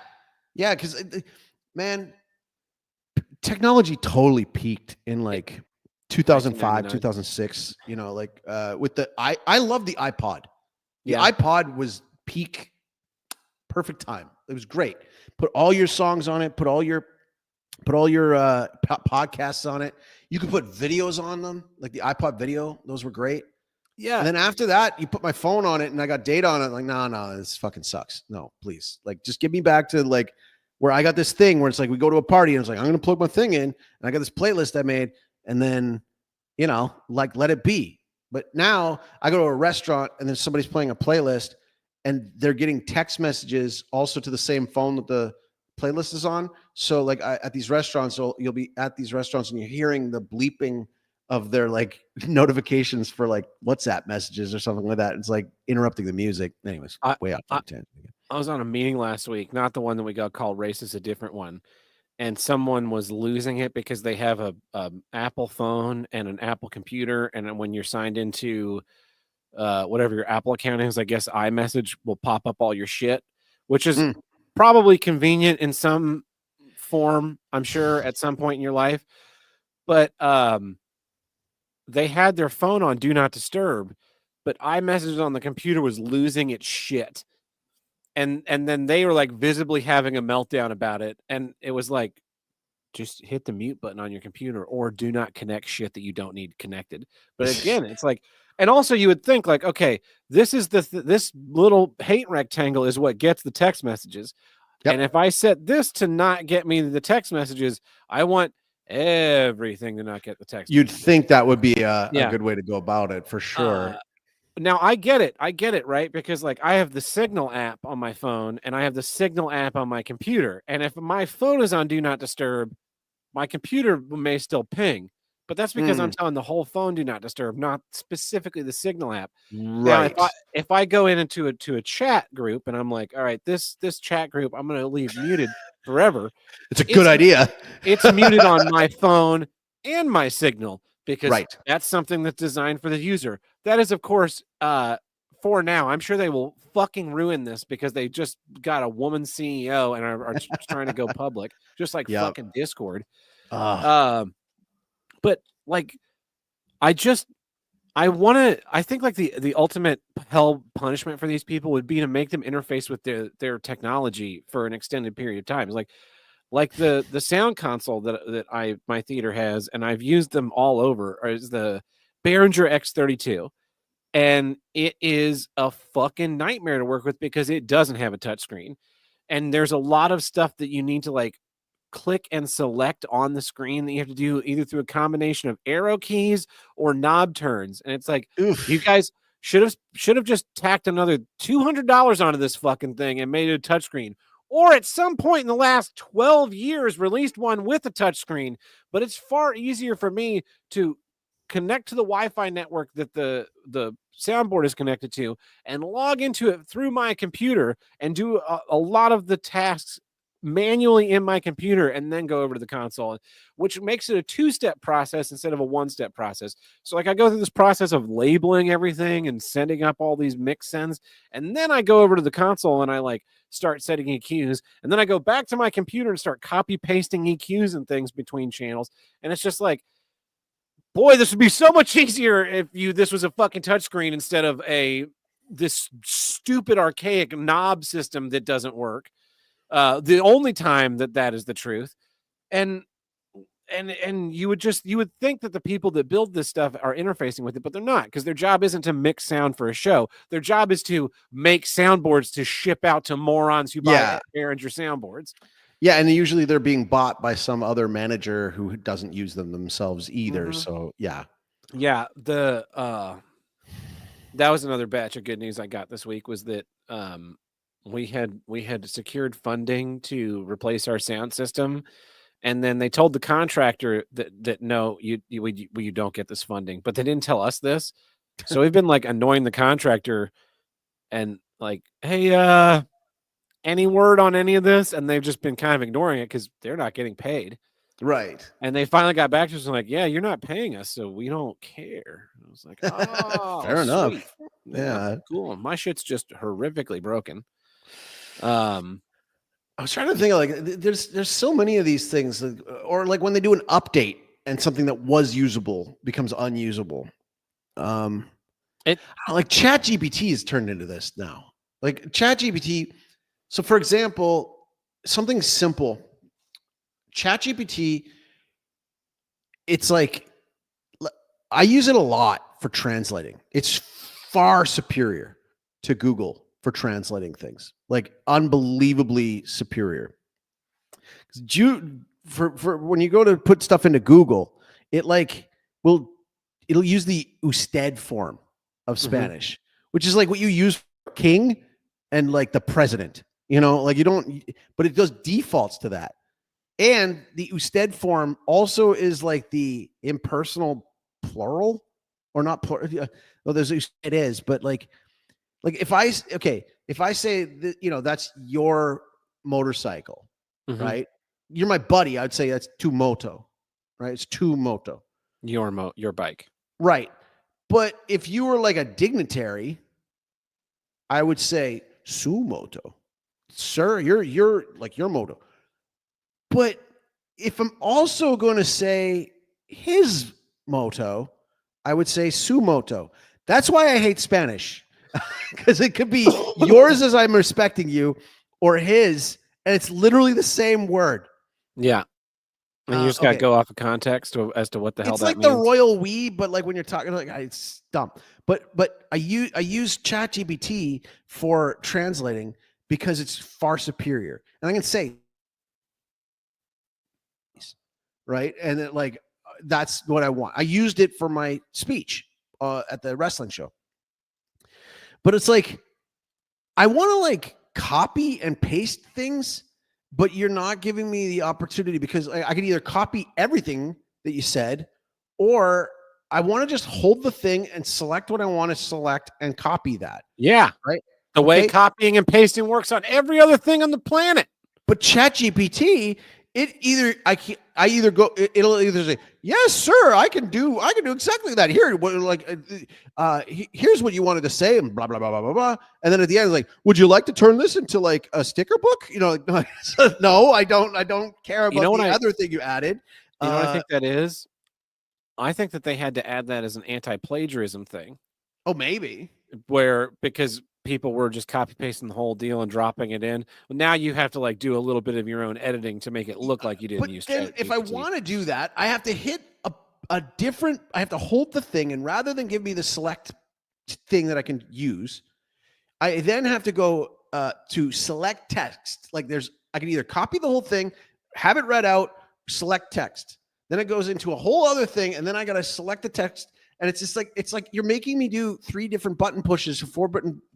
Yeah. Cause man, technology totally peaked in like 2005, 2006, like with I love the iPod. The iPod was peak, perfect time. It was great. Put all your songs on it. Put all your podcasts on it. You could put videos on them, like the iPod video. Those were great. Yeah. And then after that, you put my phone on it, and I got data on it. Like, no, this fucking sucks. No, please, like, just get me back to like where I got this thing where it's like we go to a party and it's like I'm gonna plug my thing in, and I got this playlist I made, and then like let it be. But now I go to a restaurant and then somebody's playing a playlist, and they're getting text messages also to the same phone that the playlist is on. So like at these restaurants, you'll be at these restaurants and you're hearing the bleeping of their like notifications for like WhatsApp messages or something like that. It's like interrupting the music. Anyways, way off on tangent. I was on a meeting last week, not the one that we got called racist, a different one. And someone was losing it because they have a Apple phone and an Apple computer. And when you're signed into whatever your Apple account is, I guess iMessage will pop up all your shit, which is probably convenient in some form, I'm sure, at some point in your life. But they had their phone on Do Not Disturb, but iMessage on the computer was losing its shit. And then they were like visibly having a meltdown about it. And it was like, just hit the mute button on your computer or do not connect shit that you don't need connected. But again, it's like, and also you would think like, okay, this is this little hate rectangle is what gets the text messages. Yep. And if I set this to not get me the text messages, I want everything to not get the text. You'd think that would be a good way to go about it for sure. Now I get it, right? Because like I have the Signal app on my phone and I have the Signal app on my computer. And if my phone is on Do Not Disturb, my computer may still ping. But that's because I'm telling the whole phone Do Not Disturb, not specifically the Signal app. Right. Now, if I go into a chat group and I'm like, all right, this chat group I'm going to leave muted forever. It's a good idea. It's muted on my phone and my Signal because that's something that's designed for the user. That is, of course, for now. I'm sure they will fucking ruin this because they just got a woman CEO and are trying to go public, just like fucking Discord. But like, I think like the ultimate hell punishment for these people would be to make them interface with their technology for an extended period of time. It's like the sound console that my theater has, and I've used them all over, is the Behringer X32. and it is a fucking nightmare to work with because it doesn't have a touchscreen. And there's a lot of stuff that you need to like click and select on the screen that you have to do either through a combination of arrow keys or knob turns. And it's like, Oof. you guys should have just tacked another $200 onto this fucking thing and made it a touchscreen. Or at some point in the last 12 years, released one with a touchscreen. But it's far easier for me to connect to the Wi-Fi network that the soundboard is connected to and log into it through my computer and do a lot of the tasks manually in my computer and then go over to the console, which makes it a two-step process instead of a one-step process. So like I go through this process of labeling everything and setting up all these mix sends, and then I go over to the console and I like start setting EQs, and then I go back to my computer and start copy pasting EQs and things between channels. And it's just like, boy, this would be so much easier if this was a fucking touchscreen instead of this stupid archaic knob system that doesn't work. The only time that is the truth. And you would think that the people that build this stuff are interfacing with it, but they're not, because their job isn't to mix sound for a show. Their job is to make soundboards to ship out to morons who buy Behringer soundboards. Yeah, and usually they're being bought by some other manager who doesn't use them themselves either. Mm-hmm. So yeah. That was another batch of good news I got this week, was that we had secured funding to replace our sound system, and then they told the contractor that no, you don't get this funding, but they didn't tell us this. So we've been like annoying the contractor and like, hey, any word on any of this? And they've just been kind of ignoring it because they're not getting paid. Right. And they finally got back to us and like, yeah, you're not paying us, so we don't care. I was like, oh, fair enough. Yeah, cool. My shit's just horrifically broken. I was trying to think of like, there's so many of these things, or like when they do an update and something that was usable becomes unusable. Like ChatGPT has turned into this now. Like ChatGPT. So for example, something simple, ChatGPT, it's like, I use it a lot for translating. It's far superior to Google for translating things, like unbelievably superior. For when you go to put stuff into Google, it like it'll use the usted form of Spanish, which is like what you use for king and like the president. You know, like you don't, but it does defaults to that. And the usted form also is like the impersonal plural, or not plural. Well, it is, but like if I say that, you know, that's your motorcycle, right? You're my buddy. I'd say that's tu moto, right? It's tu moto. Your bike. Right. But if you were like a dignitary, I would say su moto. Sir, you're like your moto. But if I'm also going to say his moto, I would say su moto. That's why I hate Spanish, because it could be yours as I'm respecting you, or his, and it's literally the same word. Yeah. And you just got to go off of context as to what the hell that means. It's like the royal we, but like when you're talking, like it's dumb. But I use ChatGPT for translating because it's far superior, and I can say, right, and then like that's what I want. I used it for my speech at the wrestling show, but it's like I want to like copy and paste things, but you're not giving me the opportunity, because I could either copy everything that you said, or I want to just hold the thing and select what I want to select and copy that. Yeah. Right. The way copying and pasting works on every other thing on the planet. But ChatGPT, it'll either say, yes, sir, I can do exactly that. Here, here's what you wanted to say, and blah, blah, blah, blah, blah, blah. And then at the end, it's like, would you like to turn this into like a sticker book? You know, like, no, I don't care about the other thing you added. You know what I think that is? I think that they had to add that as an anti-plagiarism thing. Oh, maybe. Because people were just copy pasting the whole deal and dropping it in. Well, now you have to like do a little bit of your own editing to make it look like you didn't use it. But if I want to do that, I have to hit a different, I have to hold the thing, and rather than give me the select thing that I can use. I then have to go to select text. Like I can either copy the whole thing, have it read out, select text. Then it goes into a whole other thing, and then I got to select the text. And it's just it's like you're making me do 3 different button pushes, 4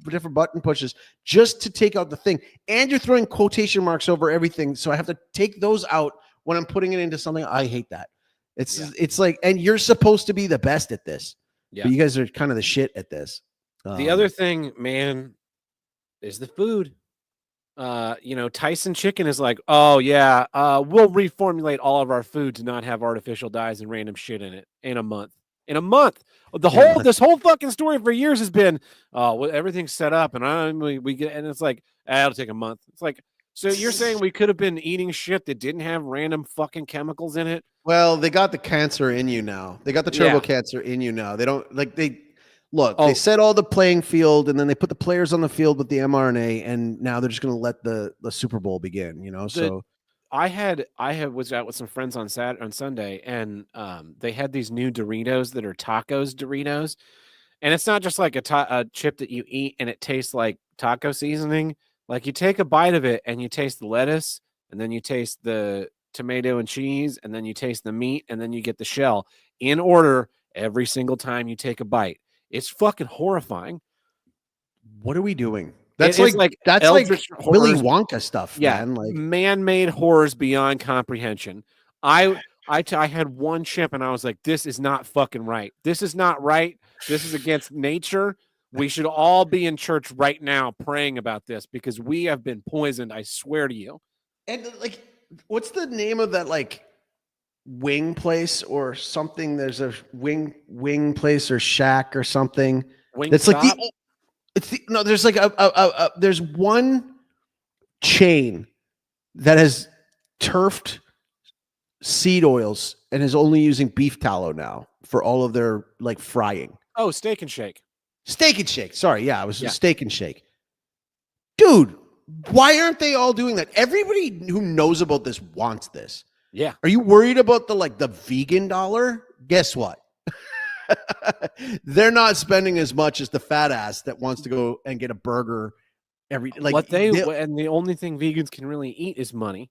different button pushes just to take out the thing. And you're throwing quotation marks over everything. So I have to take those out when I'm putting it into something. I hate that. It's like, and you're supposed to be the best at this. Yeah. But you guys are kind of the shit at this. The other thing, man, is the food. Tyson Chicken is like, oh yeah, we'll reformulate all of our food to not have artificial dyes and random shit in it in a month. This whole fucking story for years has been, well, everything's set up, and we get, and it's like, it'll take a month. It's like, so you're saying we could have been eating shit that didn't have random fucking chemicals in it? Well, they got the cancer in you now. They got the turbo cancer in you now. They don't they set all the playing field, and then they put the players on the field with the mRNA, and now they're just going to let the Super Bowl begin. So I was out with some friends on Sunday, and they had these new Doritos that are tacos Doritos, and it's not just like a chip that you eat and it tastes like taco seasoning. Like you take a bite of it and you taste the lettuce, and then you taste the tomato and cheese, and then you taste the meat, and then you get the shell in order every single time you take a bite. It's fucking horrifying. What are we doing? That's like Willy Wonka stuff, yeah, man. Like man-made horrors beyond comprehension. I had one chip and I was like, this is not fucking right. This is not right. This is against nature. We should all be in church right now praying about this because we have been poisoned. I swear to you. And like, what's the name of that like wing place or something? There's a wing place or shack or something. That's like there's like there's one chain that has turfed seed oils and is only using beef tallow now for all of their like frying. Oh, Steak and Shake. Steak and Shake. Sorry, yeah, it was Steak and Shake. Dude, why aren't they all doing that? Everybody who knows about this wants this. Yeah. Are you worried about the vegan dollar? Guess what? They're not spending as much as the fat ass that wants to go and get a burger every like and the only thing vegans can really eat is money.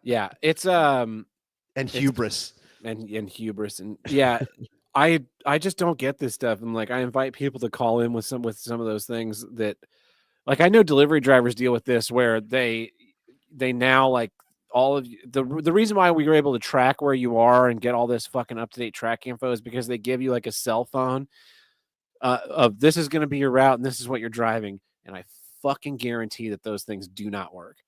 Yeah, it's and hubris. And hubris and yeah, I just don't get this stuff. And like I invite people to call in with some of those things that like I know delivery drivers deal with this where they now like all of the reason why we were able to track where you are and get all this fucking up-to-date track info is because they give you like a cell phone of this is going to be your route and this is what you're driving. And I fucking guarantee that those things do not work.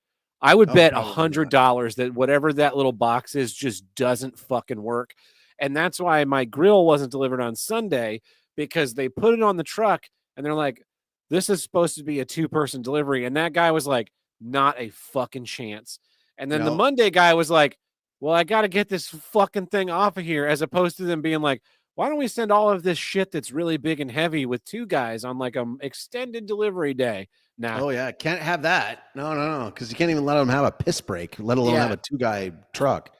I would bet $100 that whatever that little box is just doesn't fucking work. And that's why my grill wasn't delivered on Sunday because they put it on the truck and they're like, this is supposed to be a 2-person delivery. And that guy was like, not a fucking chance. And then the Monday guy was like, well, I got to get this fucking thing off of here, as opposed to them being like, why don't we send all of this shit that's really big and heavy with 2 guys on like an extended delivery day? Nah. Oh, yeah. Can't have that. No. Because you can't even let them have a piss break, let alone have a 2-guy truck.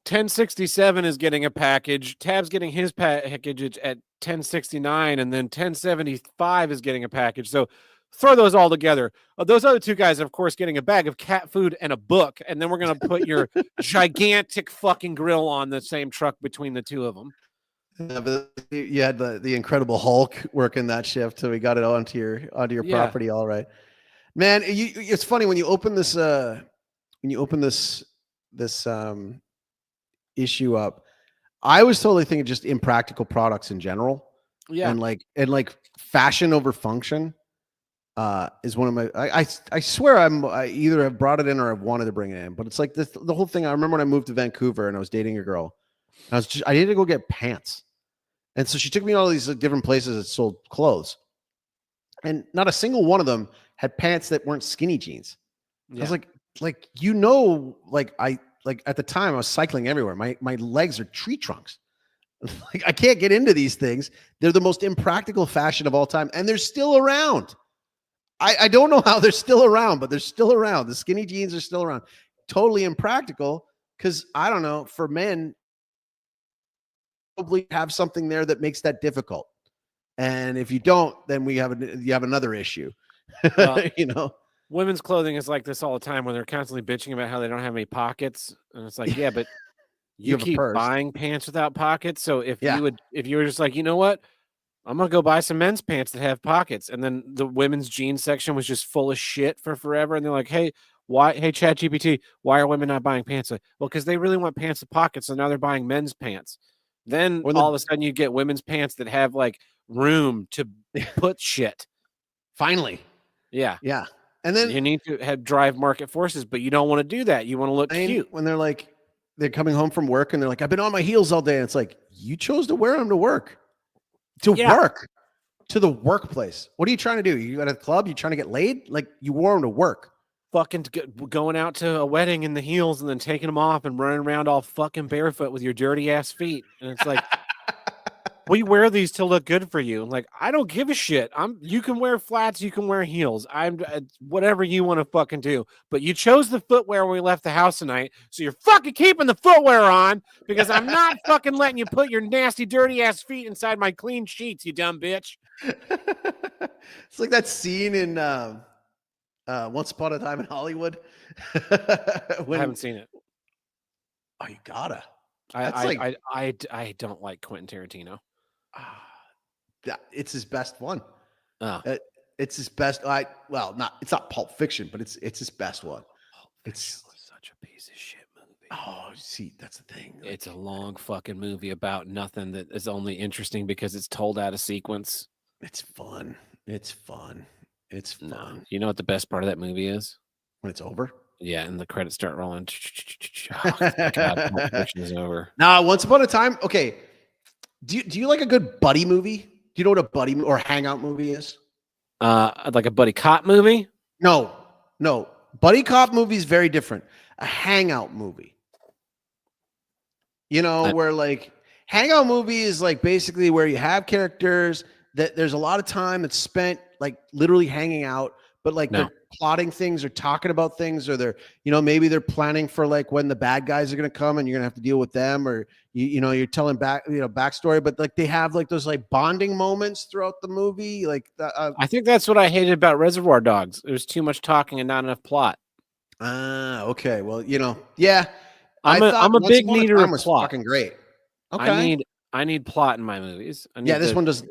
1067 is getting a package. Tab's getting his package at 1069, and then 1075 is getting a package. So throw those all together. Those other 2 guys are, of course, getting a bag of cat food and a book, and then we're going to put your gigantic fucking grill on the same truck between the 2 of them. Yeah, but you had the Incredible Hulk working that shift, so we got it onto your property, all right, man. It's funny when you open this issue up. I was totally thinking just impractical products in general, and like fashion over function. Is one of my I swear I either have brought it in or I've wanted to bring it in, but it's like this the whole thing. I remember when I moved to Vancouver and I was dating a girl. I needed to go get pants, and so she took me to all these different places that sold clothes, and not a single one of them had pants that weren't skinny jeans. Yeah. I was like at the time I was cycling everywhere. My legs are tree trunks. Like I can't get into these things. They're the most impractical fashion of all time, and they're still around. I don't know how they're still around, but they're still around. The skinny jeans are still around. Totally impractical because I don't know, for men, probably have something there that makes that difficult. And if you don't, then you have another issue. Well, You know, women's clothing is like this all the time when they're constantly bitching about how they don't have any pockets. And it's like, yeah, but you you have a keep purse. buying pants without pockets. So if Yeah. you were just like, you know what? I'm gonna go buy some men's pants that have pockets. And then the women's jeans section was just full of shit for forever. And they're like, hey, ChatGPT, why are women not buying pants? Like, well, because they really want pants with pockets, so now they're buying men's pants. Then all of a sudden you get women's pants that have like room to put shit. Finally. Yeah. Yeah. And then you need to drive market forces, but you don't want to do that. You want to look cute. When they're coming home from work and they're like, I've been on my heels all day. And it's like, you chose to wear them to work. Work. To the workplace. What are you trying to do? You at a club? You trying to get laid? Like, you wore them to work. Fucking going out to a wedding in the heels and then taking them off and running around all fucking barefoot with your dirty ass feet. And it's like, we wear these to look good for you. Like, I don't give a shit. You can wear flats, you can wear heels. I'm whatever you want to fucking do. But you chose the footwear when we left the house tonight, so you're fucking keeping the footwear on because I'm not fucking letting you put your nasty, dirty ass feet inside my clean sheets, you dumb bitch. It's like that scene in Once Upon a Time in Hollywood. I haven't seen it. Oh, you gotta. I don't like Quentin Tarantino. It's his best one. Oh. It's his best. It's not Pulp Fiction, but it's his best one. It's such a piece of shit movie. Oh, see, that's the thing. It's a long fucking movie about nothing that is only interesting because it's told out of sequence. It's fun. It's fun. It's fun. No. You know what the best part of that movie is? When it's over? Yeah, and the credits start rolling. Oh, God, Pulp Fiction is over. Now, Once Upon a Time. Okay, do you like a good buddy movie? Do you know what a buddy or hangout movie is? Like a buddy cop movie? No. Buddy cop movie is very different. A hangout movie. You know, where like hangout movie is like basically where you have characters that there's a lot of time that's spent like literally hanging out, but like they're plotting things or talking about things, or they're, maybe they're planning for like when the bad guys are going to come and you're going to have to deal with them, or you're telling backstory, but like they have like those like bonding moments throughout the movie. Like I think that's what I hated about Reservoir Dogs. There was too much talking and not enough plot. Okay. Well, yeah. I'm a big needer of plot. Fucking great. Okay. I need plot in my movies. This one's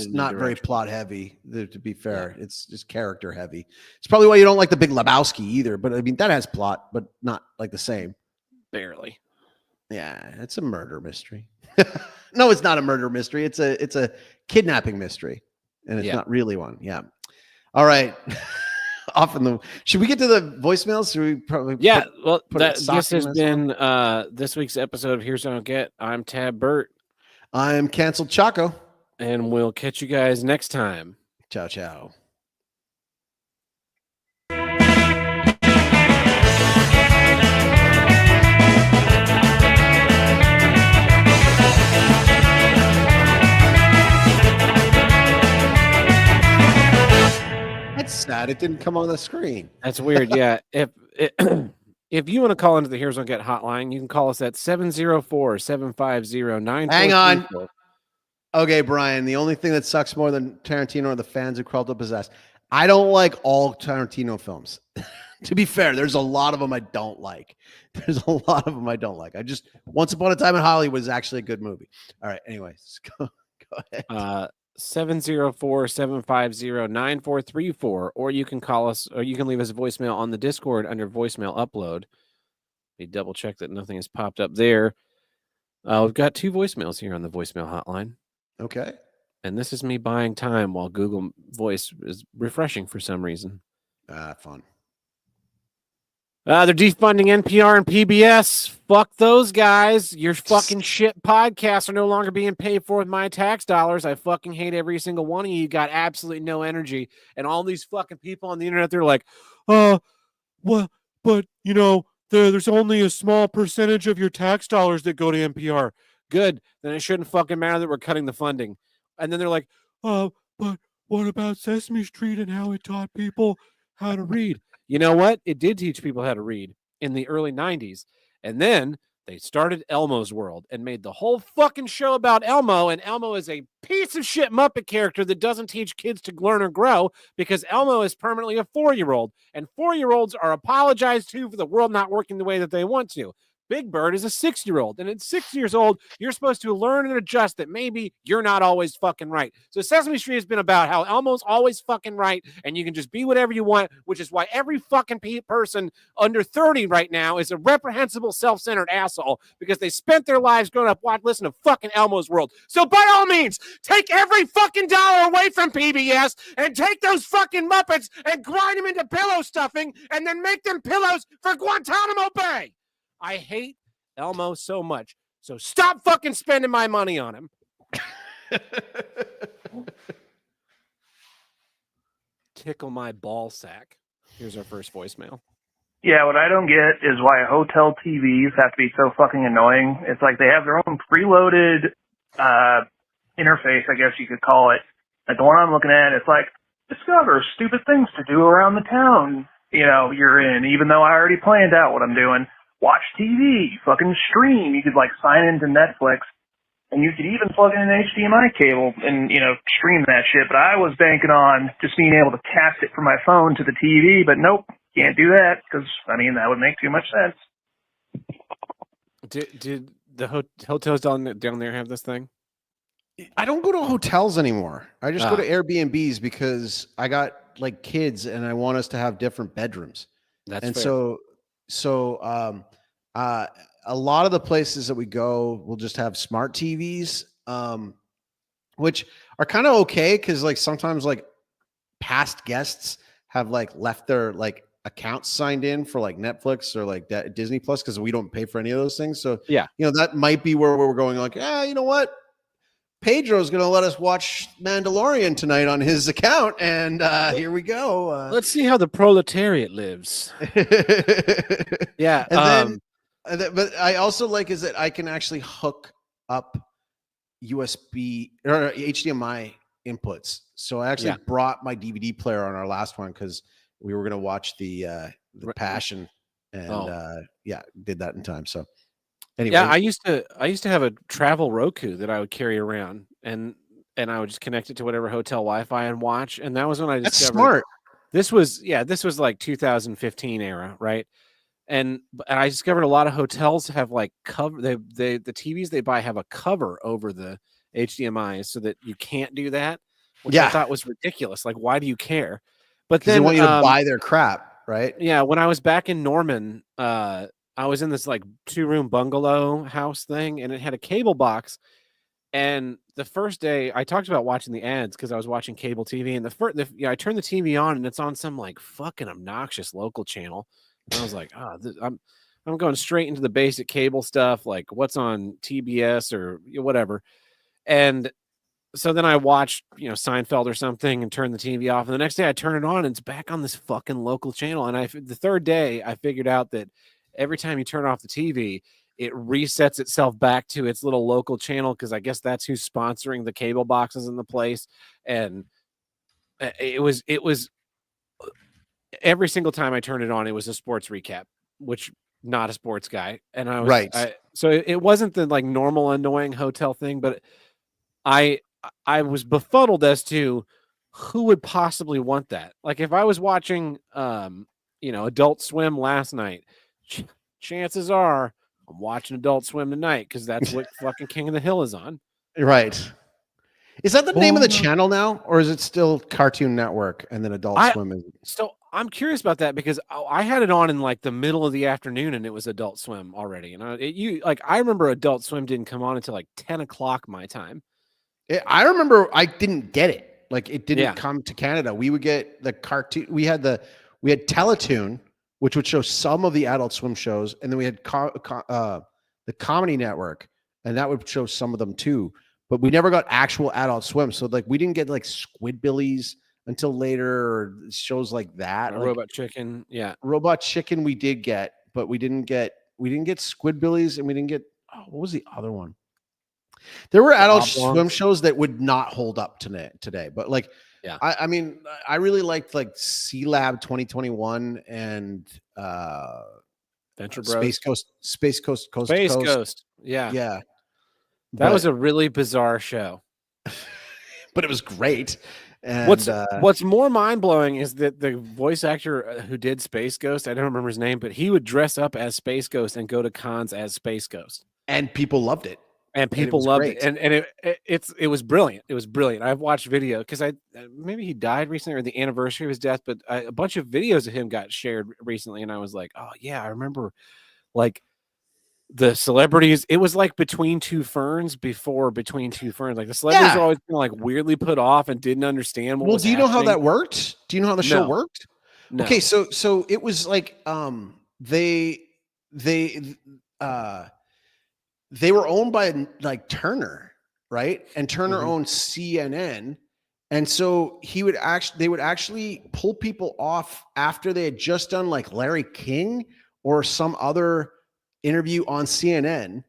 not very plot heavy, to be fair. Yeah. It's just character heavy. It's probably why you don't like The Big Lebowski either, but I mean, that has plot, but not like the same. Barely. Yeah, it's a murder mystery. No, it's not a murder mystery. It's a kidnapping mystery, and it's not really one. Yeah. All right. Should we get to the voicemails? Should we probably? This has been this week's episode of Here's What I Don't Get. I'm Tab Burt. I'm Canceled Chaco. And we'll catch you guys next time. Ciao, ciao. That's sad. It didn't come on the screen. That's weird. Yeah. If you want to call into the Here's What I Get hotline, you can call us at 704-750-9434. Hang on. Okay, Brian, the only thing that sucks more than Tarantino are the fans who crawled up his ass. I don't like all Tarantino films. To be fair, there's a lot of them I don't like. Once Upon a Time in Hollywood is actually a good movie. All right, anyways, go ahead. 704-750-9434, or you can call us, or you can leave us a voicemail on the Discord under voicemail upload. We double check that nothing has popped up there. We've got 2 voicemails here on the voicemail hotline. Okay. And this is me buying time while Google Voice is refreshing for some reason. Fun. They're defunding NPR and PBS. Fuck those guys. Your fucking shit podcasts are no longer being paid for with my tax dollars. I fucking hate every single one of you. You got absolutely no energy. And all these fucking people on the internet, they're like, well, but there's only a small percentage of your tax dollars that go to NPR. Good. Then it shouldn't fucking matter that we're cutting the funding. And then they're like, but what about Sesame Street and how it taught people how to read? You know what? It did teach people how to read in the early 90s. And then They started Elmo's World and made the whole fucking show about Elmo, and Elmo is a piece of shit Muppet character that doesn't teach kids to learn or grow because Elmo is permanently a 4-year-old, and 4-year-olds are apologized to for the world not working the way that they want to. Big Bird is a 6-year-old, and at 6 years old, you're supposed to learn and adjust that maybe you're not always fucking right. So Sesame Street has been about how Elmo's always fucking right, and you can just be whatever you want, which is why every fucking person under 30 right now is a reprehensible, self-centered asshole because they spent their lives growing up listening to fucking Elmo's World. So by all means, take every fucking dollar away from PBS and take those fucking Muppets and grind them into pillow stuffing and then make them pillows for Guantanamo Bay. I hate Elmo so much. So stop fucking spending my money on him. Tickle my ball sack. Here's our first voicemail. Yeah, what I don't get is why hotel TVs have to be so fucking annoying. It's like they have their own preloaded interface, I guess you could call it. Like the one I'm looking at, it's like, discover stupid things to do around the town, you're in, even though I already planned out what I'm doing. Watch TV, fucking stream. You could like sign into Netflix, and you could even plug in an HDMI cable and, stream that shit. But I was banking on just being able to cast it from my phone to the TV, but nope, can't do that because, that would make too much sense. Did the hotels down there have this thing? I don't go to hotels anymore. I just go to Airbnbs because I got like kids and I want us to have different bedrooms. That's and fair. So a lot of the places that we go will just have smart TVs, which are kind of okay because like sometimes like past guests have like left their like accounts signed in for like Netflix or like Disney Plus because we don't pay for any of those things. So yeah, that might be where we're going. Like, you know what? Pedro's going to let us watch Mandalorian tonight on his account. And here we go. Let's see how the proletariat lives. Yeah. And then, but I also like is that I can actually hook up USB or HDMI inputs. So I actually brought my DVD player on our last one because we were going to watch the Passion and did that in time. So anyway. Yeah, I used to have a travel Roku that I would carry around and I would just connect it to whatever hotel Wi-Fi and watch. And that was when I discovered That's smart. This was like 2015 era, right? And I discovered a lot of hotels have like cover the TVs they buy have a cover over the HDMI so that you can't do that, which I thought was ridiculous. Like, why do you care? But then they want you to buy their crap, right? Yeah, when I was back in Norman, I was in this like 2-room bungalow house thing, and it had a cable box. And the first day, I talked about watching the ads because I was watching cable TV, and I turned the TV on, and it's on some like fucking obnoxious local channel. And I was like, I'm going straight into the basic cable stuff, like what's on TBS or whatever. And so then I watched, Seinfeld or something and turned the TV off. And the next day I turn it on and it's back on this fucking local channel. And the third day I figured out that every time you turn off the TV, it resets itself back to its little local channel because I guess that's who's sponsoring the cable boxes in the place. And it was every single time I turned it on, it was a sports recap, which not a sports guy. And I was so it wasn't the like normal annoying hotel thing, but I was befuddled as to who would possibly want that. Like if I was watching, Adult Swim last night, chances are I'm watching Adult Swim tonight because that's what fucking King of the Hill is on. Right. Is that the name of the channel now, or is it still Cartoon Network and then Adult Swim? So I'm curious about that because I had it on in like the middle of the afternoon and it was Adult Swim already. And I remember Adult Swim didn't come on until like 10 o'clock my time. I remember I didn't get it. Like it didn't come to Canada. We would get the cartoon. We had Teletoon, which would show some of the Adult Swim shows, and then we had the Comedy Network, and that would show some of them too. But we never got actual Adult Swim, so like we didn't get like Squidbillies until later, or shows like that. Like, Robot Chicken, Robot Chicken we did get, but we didn't get Squidbillies, and we didn't get what was the other one? There were Adult Swim shows that would not hold up today, but like, I mean, I really liked like C Lab 2021 and Venture Bros. Space Coast, Coast Space to Coast. Ghost. Yeah. Yeah, That was a really bizarre show. but it was great. And What's more mind blowing is that the voice actor who did Space Ghost, I don't remember his name, but he would dress up as Space Ghost and go to cons as Space Ghost, and people loved it. and people loved it, and it was brilliant. It was brilliant. I've watched video because maybe he died recently or the anniversary of his death, but a bunch of videos of him got shared recently, and I was like, oh yeah, I remember like the celebrities. It was like Between Two Ferns before Between Two Ferns. Like the celebrities were always like weirdly put off and didn't understand what was do you know how happening. that worked? Do you know how the show worked? No. Okay, so it was like they were owned by like Turner, right? And Turner owned CNN. And so they would actually pull people off after they had just done like Larry King or some other interview on CNN,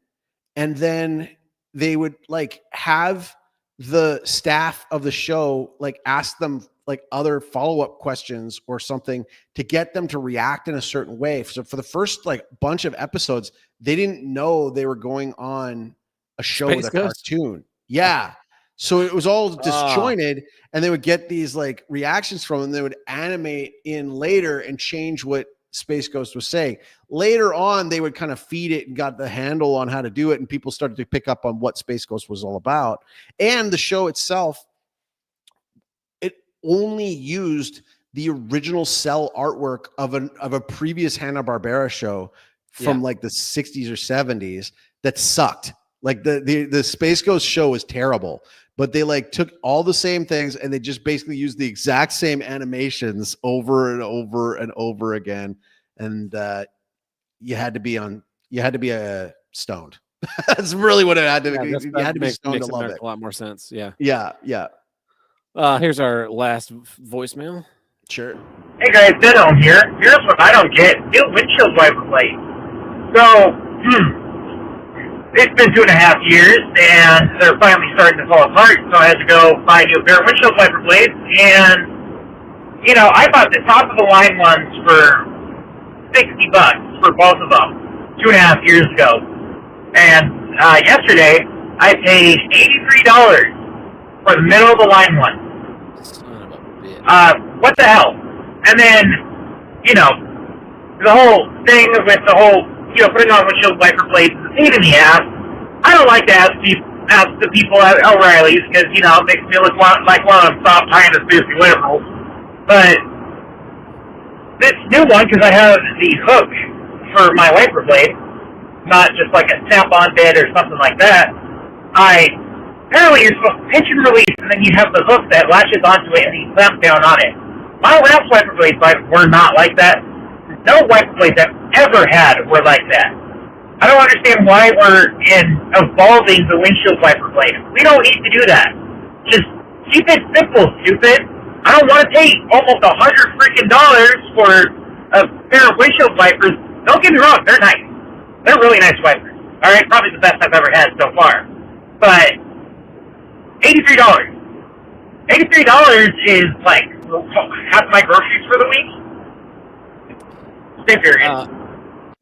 and then they would like have the staff of the show like ask them like other follow-up questions or something to get them to react in a certain way. So for the first like bunch of episodes, they didn't know they were going on a show Space with a Ghost? cartoon. Yeah. So it was all disjointed, and they would get these like reactions from them. They would animate in later and change what Space Ghost was saying. Later on, they would kind of feed it and got the handle on how to do it, and people started to pick up on what Space Ghost was all about. And the show itself, it only used the original cell artwork of a previous Hanna-Barbera show from like the 60s or 70s that sucked. Like the Space Ghost show was terrible, but they like took all the same things and they just basically used the exact same animations over and over and over again. And you had to be stoned. That's really what it had to be. You had to be stoned to love it. A lot more sense. Yeah. Yeah. Here's our last voicemail. Sure. Hey guys, Deadhome here. Here's what I don't get. New windshield wiper blades. So, it's been 2.5 years, and they're finally starting to fall apart, so I had to go buy a new pair of windshield wiper blades, and, you know, I bought the top-of-the-line ones for $60 for both of them 2.5 years ago. And yesterday, I paid $83 for the middle-of-the-line one. Son of a bitch. What the hell? And then, you know, the whole thing with the whole, you know, putting on windshield wiper blades is a pain in the ass. I don't like to ask the people at O'Reilly's because, you know, it makes me look like one of them soft, high-in-the-spacey liberals. But this new one, because I have the hook for my wiper blade, not just like a snap-on bit or something like that, apparently you're supposed to pinch and release, and then you have the hook that latches onto it and you clamp down on it. My last wiper blades were not like that. No wiper blades I've ever had were like that. I don't understand why we're evolving the windshield wiper blade. We don't need to do that. Just keep it simple, stupid. I don't want to pay almost $100 freaking for a pair of windshield wipers. Don't get me wrong, they're nice. They're really nice wipers. All right, probably the best I've ever had so far. But $83. $83 is like half my groceries for the week. Stay furious.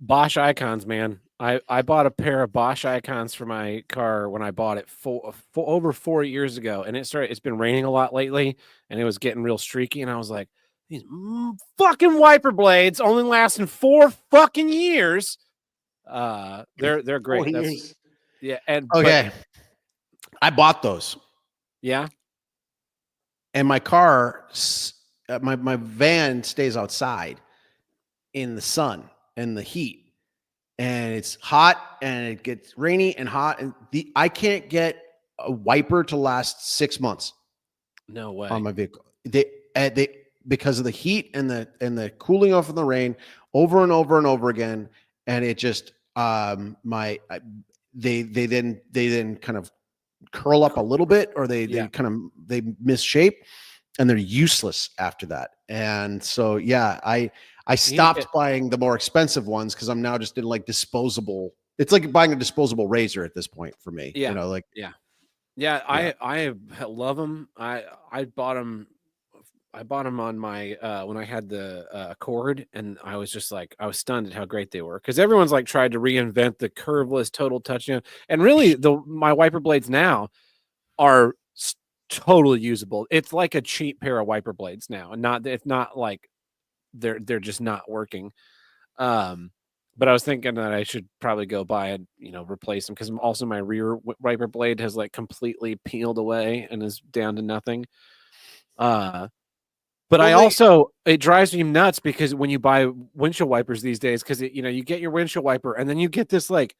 Bosch Icons, man. I bought a pair of Bosch Icons for my car when I bought it over 4 years ago, and it's been raining a lot lately, and it was getting real streaky, and I was like, these fucking wiper blades only lasting 4 fucking years. They're great. Yeah, and okay. I bought those. Yeah. And my car, my van stays outside in the sun and the heat. And it's hot and it gets rainy and hot. And I can't get a wiper to last 6 months. No way. On my vehicle. They because of the heat and the cooling off of the rain over and over and over again. And it just they then kind of curl up a little bit, or they misshape, and they're useless after that. And so I stopped buying the more expensive ones because I'm now just in like disposable. It's like buying a disposable razor at this point for me. Yeah. You know, like I love them. I bought them. I bought them on my when I had the Accord, and I was just like, I was stunned at how great they were, because everyone's like tried to reinvent the curveless total touchdown, and really my wiper blades now are totally usable. It's like a cheap pair of wiper blades now, and it's not like they're just not working. But I was thinking that I should probably go buy and replace them, because also my rear wiper blade has like completely peeled away and is down to nothing. But it drives me nuts, because when you buy windshield wipers these days, because you get your windshield wiper and then you get this like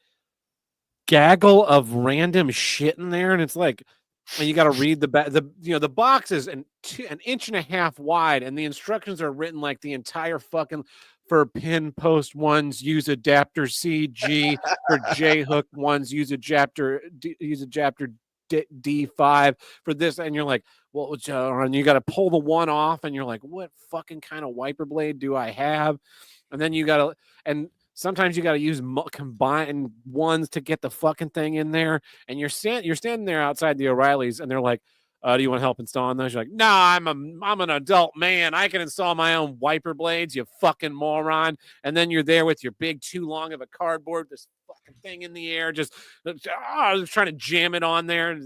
gaggle of random shit in there, and it's like, and you got to read the box is an inch and a half wide, and the instructions are written like the entire fucking, for pin post ones use adapter CG, for J hook ones use adapter D5 for this, and you're like, well, and you got to pull the one off, and you're like, what fucking kind of wiper blade do I have? And then and sometimes you got to use combined ones to get the fucking thing in there, and you're standing there outside the O'Reilly's, and they're like, do you want help installing those? You're like, no, I'm an adult man. I can install my own wiper blades, you fucking moron. And then you're there with your big too long of a cardboard, this fucking thing in the air, just trying to jam it on there.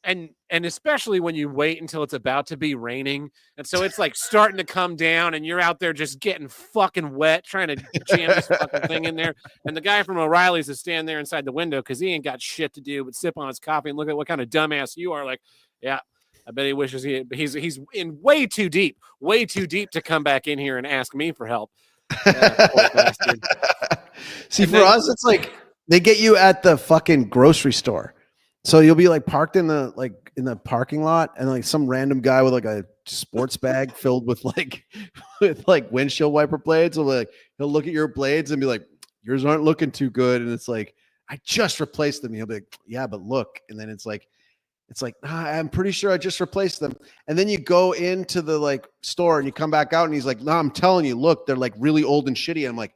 And especially when you wait until it's about to be raining, and so it's like starting to come down, and you're out there just getting fucking wet trying to jam this fucking thing in there. And the guy from O'Reilly's is standing there inside the window, because he ain't got shit to do but sip on his coffee and look at what kind of dumbass you are. Like, yeah, I bet he wishes he's in way too deep to come back in here and ask me for help. Poor bastard. See, and for us, it's like they get you at the fucking grocery store. So you'll be like parked in the parking lot, and like some random guy with like a sports bag filled with windshield wiper blades will he'll look at your blades and be like, yours aren't looking too good. And it's like, I just replaced them. He'll be like, yeah, but look. And then it's like, I'm pretty sure I just replaced them. And then you go into the like store and you come back out and he's like, no, I'm telling you, look, they're like really old and shitty. And I'm like,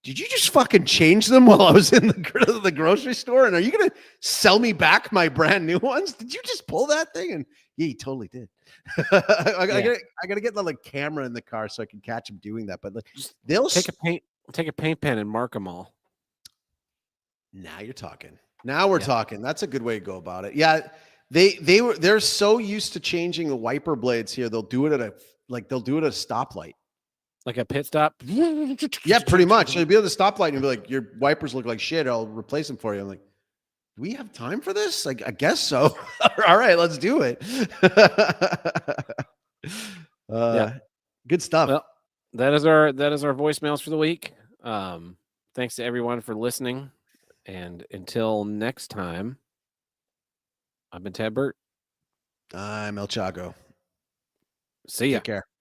did you just fucking change them while I was in the grocery store? And are you going to sell me back my brand new ones? Did you just pull that thing? And yeah, he totally did. I got to get the like camera in the car so I can catch him doing that. But like, they'll take a paint pen and mark them all. Now you're talking. Now we're talking. That's a good way to go about it. Yeah. They're so used to changing the wiper blades here. They'll do it at a stoplight. Like a pit stop? Yeah, pretty much. It'll be at the stoplight and you'll be like, your wipers look like shit. I'll replace them for you. I'm like, do we have time for this? Like, I guess so. All right, let's do it. Good stuff. Well, that is our voicemails for the week. Thanks to everyone for listening. And until next time, I've been Tad Burt. I'm El Chaco. See ya. Take care.